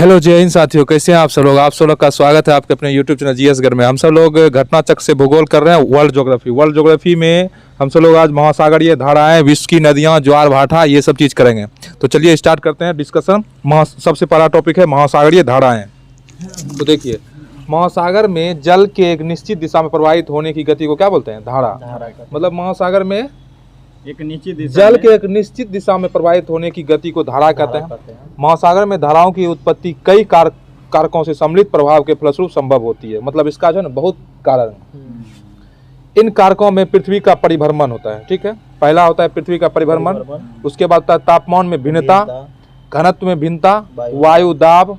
Hello जय हिंद साथियों, कैसे हैं आप सब लोग। आप सब लोग का स्वागत है आपके अपने यूट्यूब चैनल जीएस घर में। हम सब लोग घटना चक्र से भूगोल कर रहे हैं वर्ल्ड ज्योग्राफी में हम सब लोग आज महासागरीय धाराएं, विश्व की नदियां, ज्वार भाटा, ये सब चीज़ करेंगे। तो चलिए स्टार्ट करते हैं डिस्कशन। सबसे पहला टॉपिक है महासागरीय धाराएं। तो देखिए, महासागर में जल के एक निश्चित दिशा में प्रवाहित होने की गति को क्या बोलते हैं? धारा। मतलब महासागर में एक निश्चित दिशा जल के एक निश्चित दिशा में प्रवाहित होने की गति को धारा कहते हैं। महासागर में धाराओं की उत्पत्ति कई कारकों से सम्मिलित प्रभाव के फलस्वरूप संभव होती है। मतलब इसका जो है ना बहुत कारण। इन कारकों में पृथ्वी का परिभ्रमण होता है। ठीक है, पहला होता है पृथ्वी का परिभ्रमण, उसके बाद होता है तापमान में भिन्नता, घनत्व में भिन्नता, वायु दाब,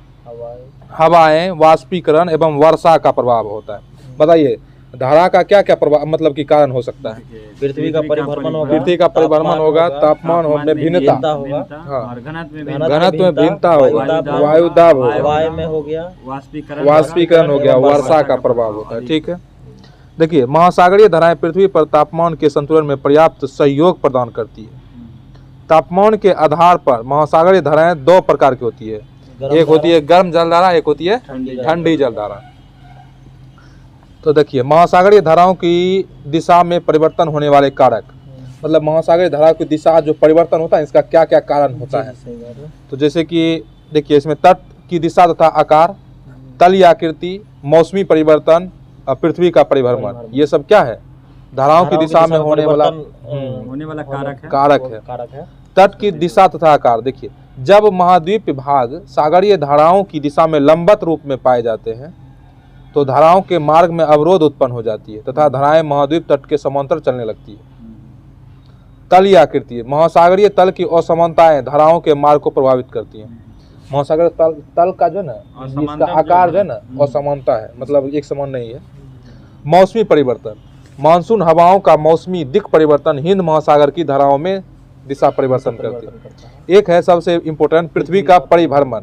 हवाएं, वाष्पीकरण एवं वर्षा का प्रभाव होता है। बताइए धारा का क्या क्या प्रभाव मतलब कि कारण हो सकता है? पृथ्वी का परिभ्रमण होगा, पृथ्वी का परिभ्रमण होगा, तापमान में भिन्नता होगा, और घनत्व में भिन्नता होगा, वायु दाब होगा, वायु में हो गया, वाष्पीकरण हो गया, वर्षा का प्रभाव होता है। ठीक है, देखिए महासागरीय धाराएं पृथ्वी पर तापमान के संतुलन में पर्याप्त सहयोग प्रदान करती है। तापमान के आधार पर महासागरीय धाराएं दो प्रकार की होती है, एक होती है गर्म जलधारा, एक होती है ठंडी जलधारा। तो देखिए महासागरीय धाराओं की दिशा में परिवर्तन होने वाले कारक, मतलब महासागरीय धारा की दिशा जो परिवर्तन होता है इसका क्या क्या कारण होता है। तो जैसे कि देखिए इसमें तट की दिशा तथा आकार, तल या आकृति, मौसमी परिवर्तन, पृथ्वी का परिभ्रमण, ये सब क्या है? धाराओं की दिशा में होने वाला कारक है। तट की दिशा तथा आकार, देखिए जब महाद्वीप भाग सागरीय धाराओं की दिशा में लंबवत रूप में पाए जाते हैं तो धाराओं के मार्ग में अवरोध उत्पन्न हो जाती है तथा धाराएं महाद्वीप तट के समांतर चलने लगती है। तल या आकृति, महासागरीय तल की असमानताएं धाराओं के मार्ग को प्रभावित करती हैं। महासागरीय तल का जो ना इसका आकार जो है ना असमानता है, मतलब एक समान नहीं है। मौसमी परिवर्तन, मानसून हवाओं का मौसमी दिक् परिवर्तन हिंद महासागर की धाराओं में दिशा परिवर्तन करती है। एक है सबसे इम्पोर्टेंट पृथ्वी का परिभ्रमण।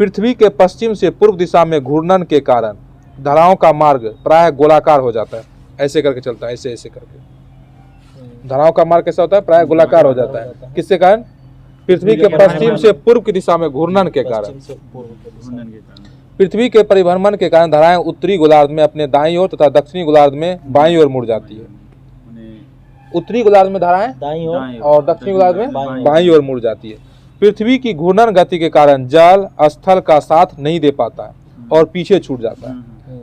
पृथ्वी के पश्चिम से पूर्व दिशा में घूर्णन के कारण धाराओं का मार्ग प्रायः गोलाकार हो जाता है। ऐसे करके चलता है, ऐसे ऐसे करके धाराओं का मार्ग कैसा होता है? प्रायः गोलाकार हो जाता है। किसके कारण? पृथ्वी के पश्चिम से पूर्व की दिशा में घूर्णन के कारण। पृथ्वी के परिभ्रमण के कारण धाराएं उत्तरी गोलार्ध में अपने दाईं ओर तथा दक्षिणी गोलार्ध में बाईं ओर मुड़ जाती है। उत्तरी गोलार्ध में धाराएं दाईं ओर और दक्षिणी गोलार्ध में बाईं ओर मुड़ जाती है। पृथ्वी की घूर्णन गति के कारण जल स्थल का साथ नहीं दे पाता है और पीछे छूट जाता है।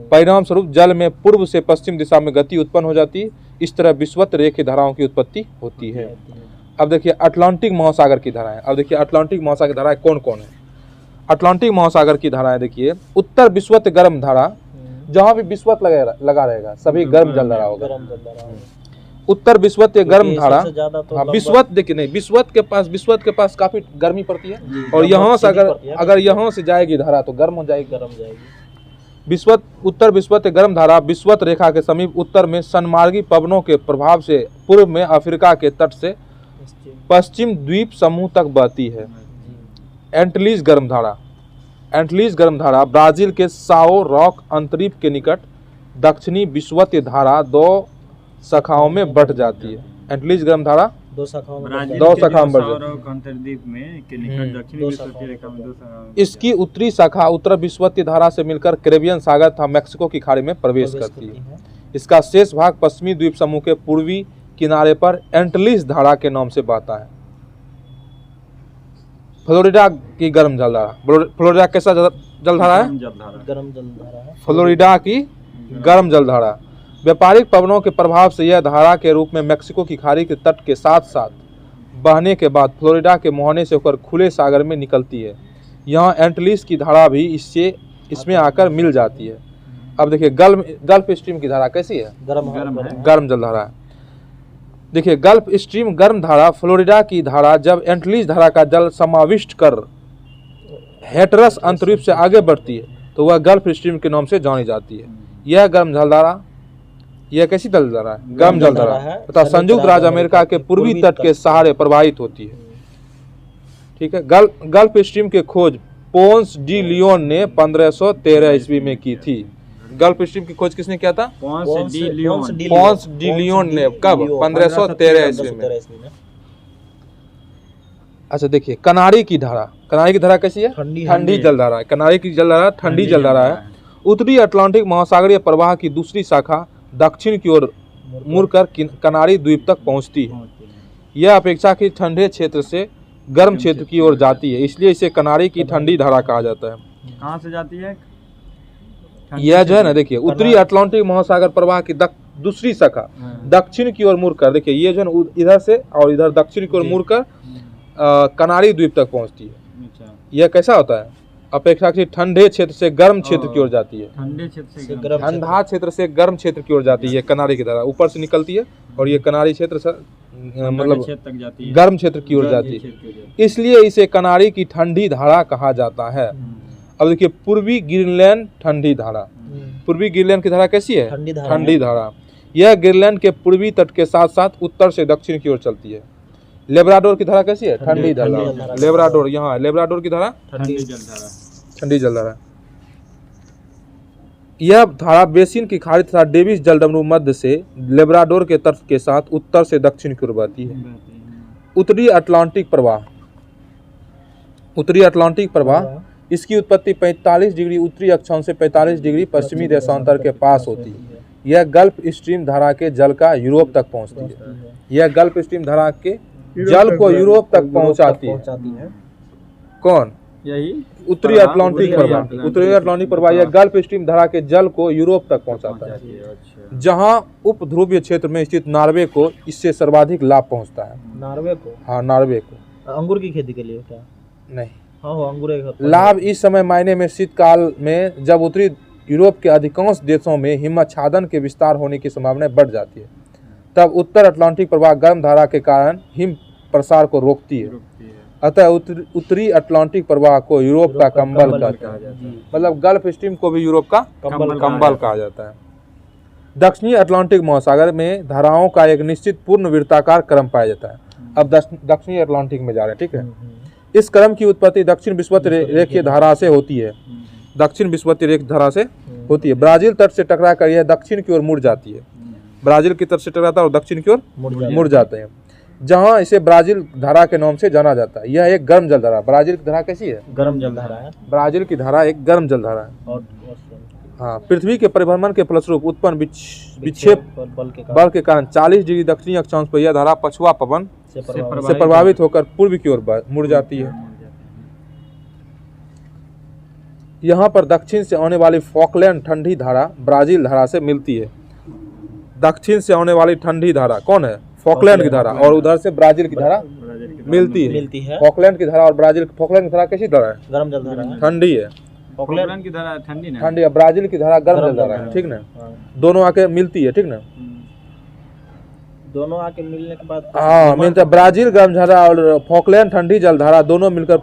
परिणाम स्वरूप जल में पूर्व से पश्चिम दिशा में गति उत्पन्न हो जाती है। इस तरह विषुवत रेखीय धाराओं की उत्पत्ति होती है। अब देखिए अटलांटिक महासागर की धाराएं। अब देखिए अटलांटिक महासागर की धाराएं कौन कौन है? अटलांटिक महासागर की धाराएं देखिए, उत्तर विषुवत गर्म धारा, जहाँ भी विषुवत लगा रहेगा सभी गर्म जल धारा होगा। उत्तर विषुवत गर्म धारा, विषुवत देखिए नहीं, विषुवत के पास काफी गर्मी पड़ती है और यहाँ से अगर यहाँ से जाएगी धारा तो गर्म हो जाएगी। विषुवत उत्तर विषुवत गर्म धारा विषुवत रेखा के समीप उत्तर में सनमार्गी पवनों के प्रभाव से पूर्व में अफ्रीका के तट से पश्चिम द्वीप समूह तक बहती है। एंटलीज गर्म धारा, एंटलीज गर्म धारा ब्राजील के साओ रॉक अंतरीप के निकट दक्षिणी विषुवत धारा दो शाखाओं में बढ़ जाती है। एंटलीज गर्म धारा दो शाखाओं में इसकी उत्तरी शाखा उत्तर विषुवत धारा से मिलकर कैरेबियन सागर तथा मैक्सिको की खाड़ी में प्रवेश करती है। इसका शेष भाग पश्चिमी द्वीप समूह के पूर्वी किनारे पर एंटलीज धारा के नाम से बहता है। फ्लोरिडा की गर्म जलधारा, फ्लोरिडा कैसा जलधारा है? गर्म जलधारा है। फ्लोरिडा की गर्म जलधारा व्यापारिक पवनों के प्रभाव से यह धारा के रूप में मैक्सिको की खाड़ी के तट के साथ साथ बहने के बाद फ्लोरिडा के मुहाने से होकर खुले सागर में निकलती है। यहाँ एंटलीज की धारा भी इसमें आकर मिल जाती है। अब देखिए गल्फ स्ट्रीम की धारा कैसी है? गर्म जलधारा है। देखिए गल्फ स्ट्रीम गर्म धारा फ्लोरिडा की धारा जब एंटलीज धारा का जल समाविष्ट कर हेटरस अंतरिक्ष से आगे बढ़ती है तो वह गल्फ स्ट्रीम के नाम से जानी जाती है। यह गर्म जलधारा, यह कैसी जलधारा है? गर्म जलधारा तथा संयुक्त राज्य अमेरिका के पूर्वी तट के सहारे प्रवाहित होती है। ठीक है, गल्फ स्ट्रीम की खोज पोंस डी लियोन ने 1513 ईस्वी में की थी। गल्फ स्ट्रीम की खोज किसने किया था? पोंस डी लियोन ने। कब? 1513 ईस्वी में। अच्छा देखिए कनारी की धारा, कनारी की धारा कैसी है? ठंडी जलधारा है। कनारी की जलधारा ठंडी जलधारा है। उत्तरी अटलांटिक महासागरीय प्रवाह की दूसरी शाखा दक्षिण की ओर मुड़कर कनारी द्वीप तक पहुंचती है। यह अपेक्षाकृत ठंडे क्षेत्र से गर्म क्षेत्र की ओर जाती है, इसलिए इसे कनारी की ठंडी धारा कहा जाता है। कहाँ से जाती है? यह जो है ना, देखिए उत्तरी अटलांटिक महासागर प्रवाह की दूसरी शाखा दक्षिण की ओर मुड़कर, देखिए ये जो है इधर से और इधर दक्षिण की ओर मुड़कर कनारी द्वीप तक पहुंचती है। यह कैसा होता है? अपेक्षाकृत ठंडे क्षेत्र से गर्म क्षेत्र की ओर जाती है। ठंडे क्षेत्र से ठंडा क्षेत्र से गर्म क्षेत्र की ओर जाती है। कनारी की धारा ऊपर से निकलती है और ये कनारी क्षेत्र से मतलब क्षेत्र तक जाती है, गर्म क्षेत्र की ओर जाती है, इसलिए इसे कनारी की ठंडी धारा कहा जाता है। अब देखिए पूर्वी ग्रीनलैंड ठंडी धारा। पूर्वी ग्रीनलैंड की धारा कैसी है? ठंडी धारा। यह ग्रीनलैंड के पूर्वी तट के साथ साथ उत्तर से दक्षिण की ओर चलती है। लेब्राडोर की धारा कैसी है? ठंडी धारा। लेब्राडोर, यहाँ लेब्राडोर की धारा ठंडी जलधारा। यह धारा बेसिन की खाड़ी तथा डेविस जलडमरू मध्य से लेब्राडोर के तट के साथ उत्तर से दक्षिण की ओर बहती है। उत्तरी अटलांटिक प्रवाह। उत्तरी अटलांटिक प्रवाह, इसकी उत्पत्ति 45 डिग्री उत्तरी अक्षांश से 45 डिग्री पश्चिमी देशांतर के पास होती है। यह गल्फ स्ट्रीम धारा के जल का यूरोप तक पहुंचती है। यह गल्फ स्ट्रीम धारा के जल को यूरोप तक पहुंचाती है। कौन? यही उत्तरी अटलांटिक प्रवाह। उत्तरी अटलांटिक प्रवाह यह गल्फ स्ट्रीम धारा के जल को यूरोप तक पहुंचाता है, जहां उपध्रुवीय क्षेत्र में स्थित नॉर्वे को इससे सर्वाधिक लाभ पहुंचता है। नॉर्वे को? हाँ, नॉर्वे को। अंगूर की खेती के लिए क्या? नहीं, हाँ अंगूर लाभ इस समय मायने में शीतकाल में जब उत्तरी यूरोप के अधिकांश देशों में हिमाच्छादन के विस्तार होने की संभावना बढ़ जाती है, तब उत्तर अटलांटिक प्रवाह गर्म धारा के कारण हिम प्रसार को रोकती है। अतः उत्तरी अटलांटिक प्रवाह को यूरोप का कंबल कहते हैं। मतलब गल्फ स्ट्रीम को भी यूरोप का कंबल कहा जाता है। दक्षिणी अटलांटिक महासागर में धाराओं का एक निश्चित पूर्ण वृत्ताकार क्रम पाया जाता है। अब दक्षिणी अटलांटिक में जा रहे हैं, ठीक है। इस क्रम की उत्पत्ति दक्षिण विषुवत रेखीय धारा से होती है। दक्षिण विषुवत रेखीय धारा से होती है। ब्राजील तट से टकराकर यह दक्षिण की ओर मुड़ जाती है। ब्राजील की तट से टकराता है और दक्षिण की ओर मुड़ जाते हैं, जहां इसे ब्राजील धारा के नाम से जाना जाता है। यह एक गर्म जलधारा। ब्राजील की धारा कैसी है? गर्म जलधारा है। ब्राजील की धारा एक गर्म जलधारा है। हाँ, पृथ्वी के परिभ्रमण के फलस्वरूप उत्पन्न विक्षेप बल के कारण 40 डिग्री दक्षिणी अक्षांश पर यह धारा पछुआ पवन से प्रभावित होकर पूर्व की ओर मुड़ जाती है। यहाँ पर दक्षिण से आने वाली फॉकलैंड ठंडी धारा ब्राजील धारा से मिलती है। दक्षिण से आने वाली ठंडी धारा कौन है? फॉकलैंड की धारा। और उधर से ब्राजील की धारा मिलती है। फॉकलैंड की धारा और ब्राजील। फॉकलैंड की धारा कैसी धारा है? गर्म जलधारा है। ठंडी है। फॉकलैंड की धारा ठंडी ना? ठंडी है। ब्राजील की धारा गर्म जलधारा है, ठीक ना। दोनों आके मिलती है, ठीक ना। दोनों आके मिलने के बाद हाँ मिलता है। ब्राजील गर्म धारा और फॉकलैंड ठंडी जलधारा दोनों मिलकर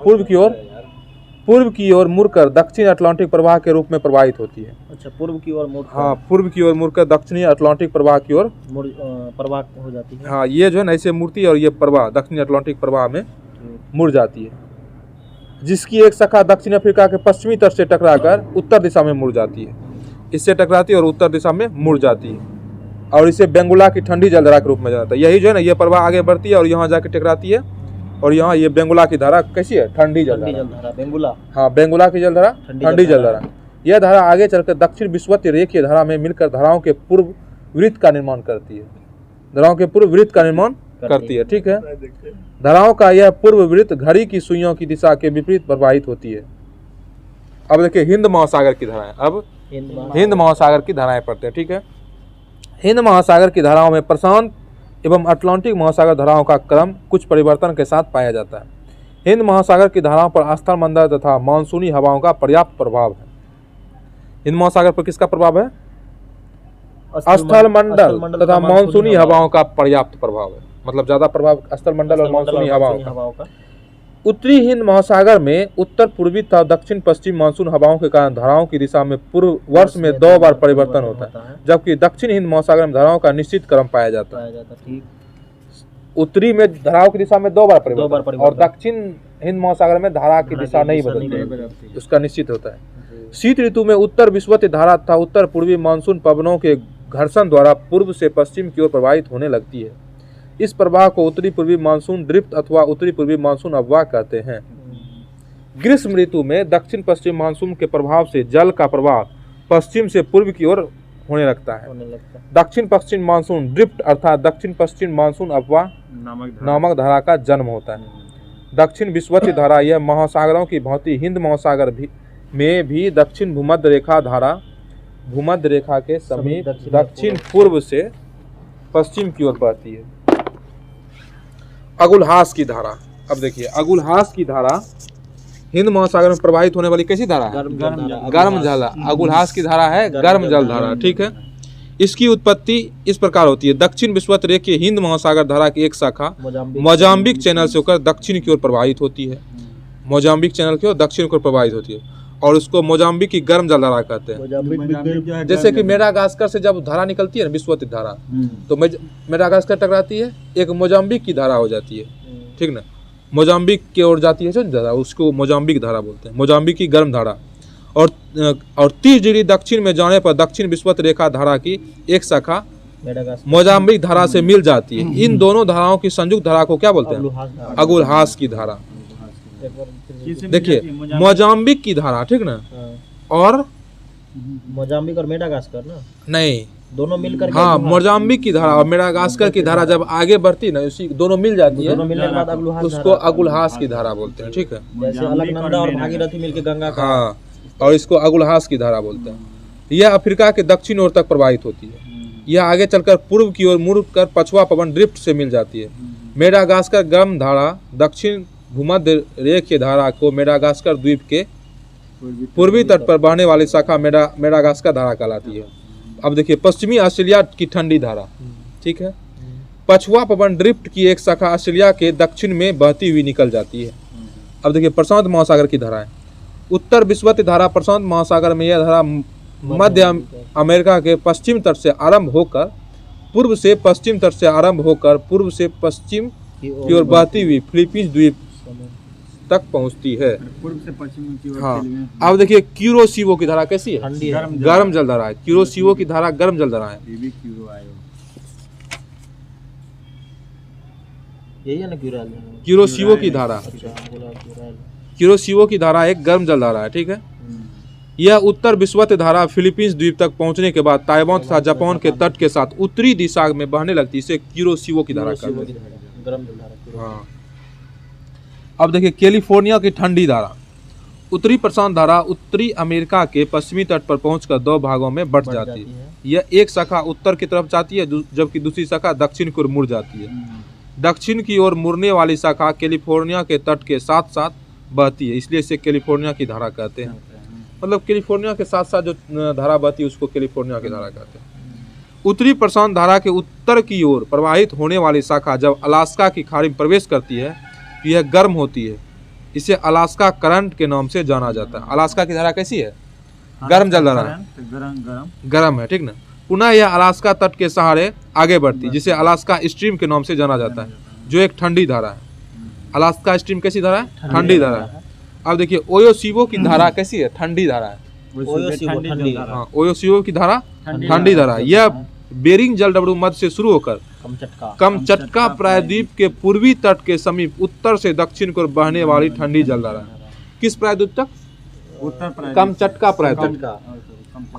पूर्व की ओर मुड़कर दक्षिण अटलांटिक प्रवाह के रूप में प्रवाहित होती है। अच्छा, पूर्व की ओर मुड़? हाँ, पूर्व की ओर मुड़कर दक्षिणी अटलांटिक प्रवाह की ओर प्रवाह हो जाती है। हाँ, ये जो है ना ऐसे मुड़ती है और ये प्रवाह दक्षिणी अटलांटिक प्रवाह में मुड़ जाती है, जिसकी एक शाखा दक्षिण अफ्रीका के पश्चिमी तट से टकराकर उत्तर दिशा में मुड़ जाती है। इससे टकराती है और उत्तर दिशा में मुड़ जाती है और इसे बेंगुला की ठंडी जलधारा के रूप में जाना जाता है। यही जो है ना, ये प्रवाह आगे बढ़ती है और यहाँ जाके टकराती है और यहाँ ये बेंगुला की धारा कैसी है? ठंडी जलधारा। बेंगुला, हाँ, बेंगुला की जलधारा ठंडी जलधारा। यह धारा आगे चलकर दक्षिण विषुवत रेखीय धारा में मिलकर धाराओं के पूर्व वृत्त का निर्माण करती है। धाराओं के पूर्व वृत्त का निर्माण करती है, ठीक है। धाराओं का यह पूर्व वृत्त घड़ी की सुइयों की दिशा के विपरीत प्रवाहित होती है। अब देखिए हिंद महासागर की धाराएं। अब हिंद महासागर की धाराएं पढ़ते हैं, ठीक है। हिंद महासागर की धाराओं में प्रशांत एवं अटलांटिक महासागर धाराओं का क्रम कुछ परिवर्तन के साथ पाया जाता है। हिंद महासागर की धाराओं पर स्थलमंडल तथा मानसूनी हवाओं का पर्याप्त प्रभाव है। हिंद महासागर पर किसका प्रभाव है? स्थलमंडल तथा मानसूनी हवाओं का पर्याप्त प्रभाव है। मतलब ज्यादा प्रभाव स्थलमंडल और मानसूनी हवाओं का। उत्तरी हिंद महासागर में उत्तर पूर्वी तथा दक्षिण पश्चिम मानसून हवाओं के कारण धाराओं की दिशा में पूर्व वर्ष में 2 बार परिवर्तन होता है, जबकि दक्षिण हिंद महासागर में धाराओं का निश्चित क्रम पाया जाता है। उत्तरी में धाराओं की दिशा में 2 बार परिवर्तन और दक्षिण हिंद महासागर में धारा की दिशा नहीं बदलती, उसका निश्चित होता है। शीत ऋतु में उत्तर विषुवत धारा तथा उत्तर पूर्वी मानसून पवनों के घर्षण द्वारा पूर्व से पश्चिम की ओर प्रवाहित होने लगती है। इस प्रवाह को उत्तरी पूर्वी मानसून ड्रिफ्ट अथवा उत्तरी पूर्वी मानसून अववाह कहते हैं। ग्रीष्म ऋतु में दक्षिण पश्चिम मानसून के प्रभाव से जल का प्रवाह पश्चिम से पूर्व की ओर होने लगता है। दक्षिण पश्चिम मानसून ड्रिफ्ट अर्थात दक्षिण पश्चिम मानसून अपवाह नामक धारा का जन्म होता है। दक्षिण विषुवतीय धारा यह महासागरों की भांति हिंद महासागर में भी दक्षिण भूमध्य रेखा धारा भूमध्य रेखा के समीप दक्षिण पूर्व से पश्चिम की ओर बहती है। अगुलहास की धारा, अब देखिए अगुलहास की धारा हिंद महासागर में प्रवाहित होने वाली कैसी धारा है? गर्म जल। अगुलहास की धारा है गर्म जल धारा, ठीक है। इसकी उत्पत्ति इस प्रकार होती है। दक्षिण विषुवत रेखीय हिंद महासागर धारा की एक शाखा मोजाम्बिक चैनल से होकर दक्षिण की ओर प्रवाहित होती है। मोजाम्बिक चैनल की ओर दक्षिण की ओर प्रवाहित होती है और उसको मोजाम्बिक की गर्म जल धारा कहते हैं। जैसे कि मेडागास्कर से जब धारा निकलती है ना विषुवत धारा, तो मेडागास्कर टकराती है, एक मोजाम्बिक की धारा हो जाती है, ठीक ना। मोजाम्बिक की ओर जाती है धारा, उसको मोजाम्बिक धारा बोलते हैं, मोजाम्बिक की गर्म धारा। और 30 डिग्री दक्षिण में जाने पर दक्षिण विषुवत रेखा धारा की एक शाखा मोजाम्बिक धारा से मिल जाती है। इन दोनों धाराओं की संयुक्त धारा को क्या बोलते हैं? अगुलहास की धारा। देखिए मोजाम्बिक की धारा, ठीक ना, और मोजाम्बिक और मेडागास्कर ना, नहीं दोनों मिलकर, हाँ मोजाम्बिक की धारा और मेडागास्कर की धारा जब आगे बढ़ती है ना, उसी दोनों मिल जाती है, उसको अगुलहास की धारा बोलते हैं, ठीक है। जैसे अलकनंदा और भागीरथी मिलकर गंगा का, हाँ, और इसको अगुलहास की धारा बोलते हैं। यह अफ्रीका के दक्षिण ओर तक प्रवाहित होती है। यह आगे चलकर पूर्व की ओर मुड़कर पछुआ पवन ड्रिफ्ट से मिल जाती है। मेडागास्कर गर्म धारा दक्षिण भूमध्य रेखीय धारा को मेडागास्कर द्वीप के पूर्वी तट पर बहने वाली शाखा मेडागास्कर धारा कहलाती है। अब देखिए पश्चिमी ऑस्ट्रेलिया की ठंडी धारा, ठीक है। पछुआ पवन ड्रिफ्ट की एक शाखा ऑस्ट्रेलिया के दक्षिण में बहती हुई निकल जाती है। अब देखिए प्रशांत महासागर की धारा है। उत्तर विषुवतीय धारा प्रशांत महासागर में, यह धारा मध्य अमेरिका के पश्चिम तट से आरंभ होकर पूर्व से पश्चिम तट से आरंभ होकर पूर्व से पश्चिम की ओर बहती हुई फिलीपींस द्वीप तक पहुंचती है। पूर्व से पश्चिम की ओर। हाँ, अब देखिए क्यूरोसिवो की धारा कैसी है? गर्म जल धारा है। क्यूरोसिवो की धारा गर्म जल धारा है। यही है ना क्यूरोसिवो की धारा, क्यूरोसिवो की धारा एक गर्म जल धारा है, ठीक है। यह उत्तर विषुवतीय धारा फिलीपींस द्वीप तक पहुंचने के बाद ताइवान तथा जापान के तट के साथ उत्तरी दिशा में बहने लगती है। इसे क्यूरोसिवो की धारा कहते हैं। हाँ, अब देखिए कैलिफोर्निया की ठंडी धारा। उत्तरी प्रशांत धारा उत्तरी अमेरिका के पश्चिमी तट पर पहुंचकर दो भागों में बंट जाती है। यह एक शाखा उत्तर की तरफ जाती है जबकि दूसरी शाखा दक्षिण की ओर मुड़ जाती है। दक्षिण की ओर मुड़ने वाली शाखा कैलिफोर्निया के तट के साथ साथ बहती है, इसलिए इसे कैलिफोर्निया की धारा कहते हैं। मतलब कैलिफोर्निया के साथ साथ जो धारा बहती है उसको कैलिफोर्निया की धारा कहते हैं। उत्तरी प्रशांत धारा के उत्तर की ओर प्रवाहित होने वाली शाखा जब अलास्का की खाड़ी में प्रवेश करती है, यह गर्म होती है। इसे अलास्का करंट के नाम से जाना जाता है। अलास्का की धारा कैसी है? गर्म जल धारा है, गर्म है, ठीक ना। पुनः यह अलास्का तट के सहारे आगे बढ़ती है, जिसे अलास्का स्ट्रीम के नाम से जाना जाता है, जो एक ठंडी धारा है। अलास्का स्ट्रीम कैसी धारा है? ठंडी धारा है। अब देखिए ओयोसिवो की धारा कैसी है? ठंडी धारा है। हाँ, ओयोसिवो की धारा ठंडी धारा है। यह बेरिंग जलडमरू मध्य से शुरू होकर कमचटका प्रायद्वीप के पूर्वी तट के समीप उत्तर से दक्षिण को बहने वाली ठंडी जलधारा है। किस प्रायद्वीप तक? कमचटका प्रायद्वीप।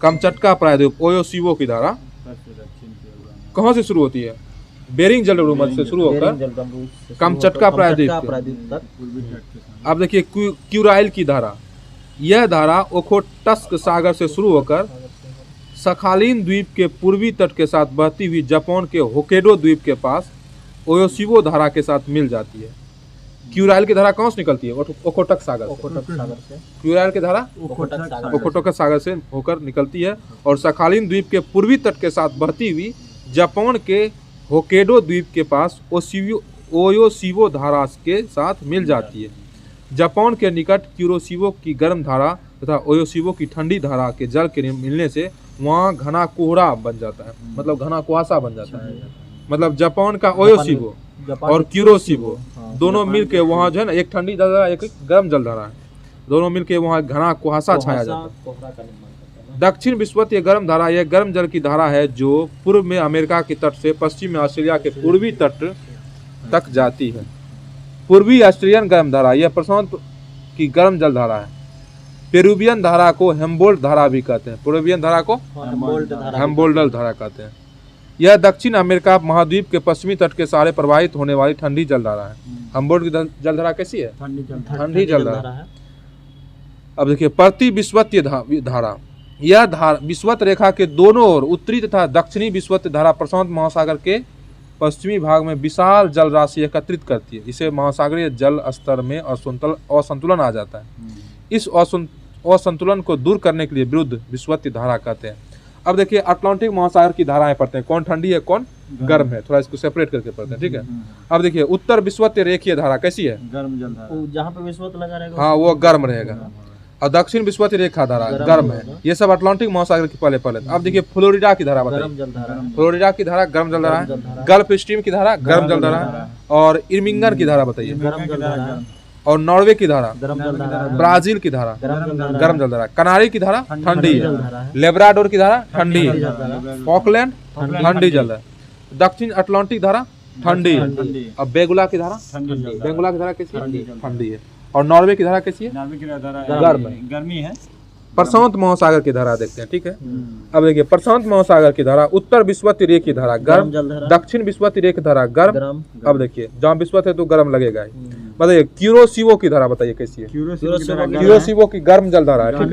कमचटका प्रायद्वीप ओयोसिवो की धारा कहाँ से शुरू होती है? बेरिंग जलडमरू मध्य से शुरू होकर कमचटका प्रायद्वीप तक। अब देखिए क्यूराइल की धारा। यह धारा ओखोटस्क सागर से शुरू होकर सखालिन द्वीप के पूर्वी तट के साथ बहती हुई जापान के होक्काइडो द्वीप के पास ओयोसिवो धारा के साथ मिल जाती है। क्यूराइल की धारा कहाँ से निकलती है? ओखोटक सागर से। क्यूराइल की धारा ओखोटक सागर से होकर निकलती है और सखालिन द्वीप के पूर्वी तट के साथ बहती हुई जापान के होक्काइडो द्वीप के पास ओयोसिवो धारा के साथ मिल जाती है। जापान के निकट क्यूरोसिवो की गर्म धारा तथा ओयोसिवो की ठंडी धारा के जल के मिलने से वहाँ घना कोहरा बन जाता है, मतलब घना कुहासा बन जाता है। मतलब जापान का ओयोसिवो और क्यूरोसिवो दोनों मिलके वहाँ जो है ना, एक ठंडी धारा एक गर्म जल धारा है, दोनों मिलके वहाँ घना कुहासा छाया जाता है। दक्षिण विषुवतीय गर्म धारा यह गर्म जल की धारा है जो पूर्व में अमेरिका के तट से पश्चिम में ऑस्ट्रेलिया के पूर्वी तट तक जाती है। पूर्वी ऑस्ट्रेलियन गर्म धारा यह प्रशांत की गर्म जलधारा है। पेरुवियन धारा को हेम्बोल्ट धारा भी कहते हैं। पेरुवियन धारा को हेम्बोल्ट धारा कहते हैं। यह दक्षिण अमेरिका महाद्वीप के पश्चिमी तट के सहारे प्रवाहित होने वाली ठंडी जलधारा है। हेम्बोल्ट की जलधारा कैसी है? ठंडी जलधारा है। अब देखिए प्रति विषुवतीय धारा, यह धारा विषुवत रेखा के दोनों ओर उत्तरी तथा दक्षिणी विषुवतीय धारा प्रशांत महासागर के पश्चिमी भाग में विशाल जल राशि एकत्रित करती है। इसे महासागरीय जल स्तर में असंतुलन आ जाता है। इस असंतुलन को दूर करने के लिए विरुद्ध विषुवतीय धारा कहते हैं। अब देखिए अटलांटिक महासागर की धाराएं पढ़ते हैं, कौन ठंडी है कौन गर्म है, थोड़ा इसको सेपरेट करके पढ़ते हैं, ठीक है। अब देखिए उत्तर विषुवतीय रेखीय धारा कैसी है? गर्म जलधारा, जहाँ पे विषुवत लगा रहेगा हाँ वो गर्म रहेगा, और दक्षिण विषुवतीय रेखा धारा गर्म है। ये सब अटलांटिक महासागर की पहले। अब देखिए फ्लोरिडा की धारा बताइए। फ्लोरिडा की धारा गर्म जलधारा है। गल्फ स्ट्रीम की धारा गर्म जलधारा है। और इर्मिंगन की धारा बताइए। और नॉर्वे की धारा, ब्राजील की धारा गर्म जलधारा। कनारी की धारा ठंडी है। लेब्राडोर की धारा ठंडी है। फॉकलैंड ठंडी जलधारा। दक्षिण अटलांटिक धारा ठंडी है। अब बेंगुला की धारा, बेंगुला की धारा कैसी है? ठंडी है। और नॉर्वे की धारा कैसी है? गर्म है, गर्मी है। प्रशांत महासागर की धारा देखते हैं, ठीक है। अब देखिए प्रशांत महासागर की धारा उत्तर विषुवतीय रेखा की धारा गर्म, दक्षिण विषुवतीय रेखा की धारा गर्म। अब देखिए जहाँ विषुवत है तो गर्म लगेगा ही। बताइए क्यूरोसिवो की धारा बताइए कैसी है? क्यूरोसिवो की गर्म जलधारा है, ठीक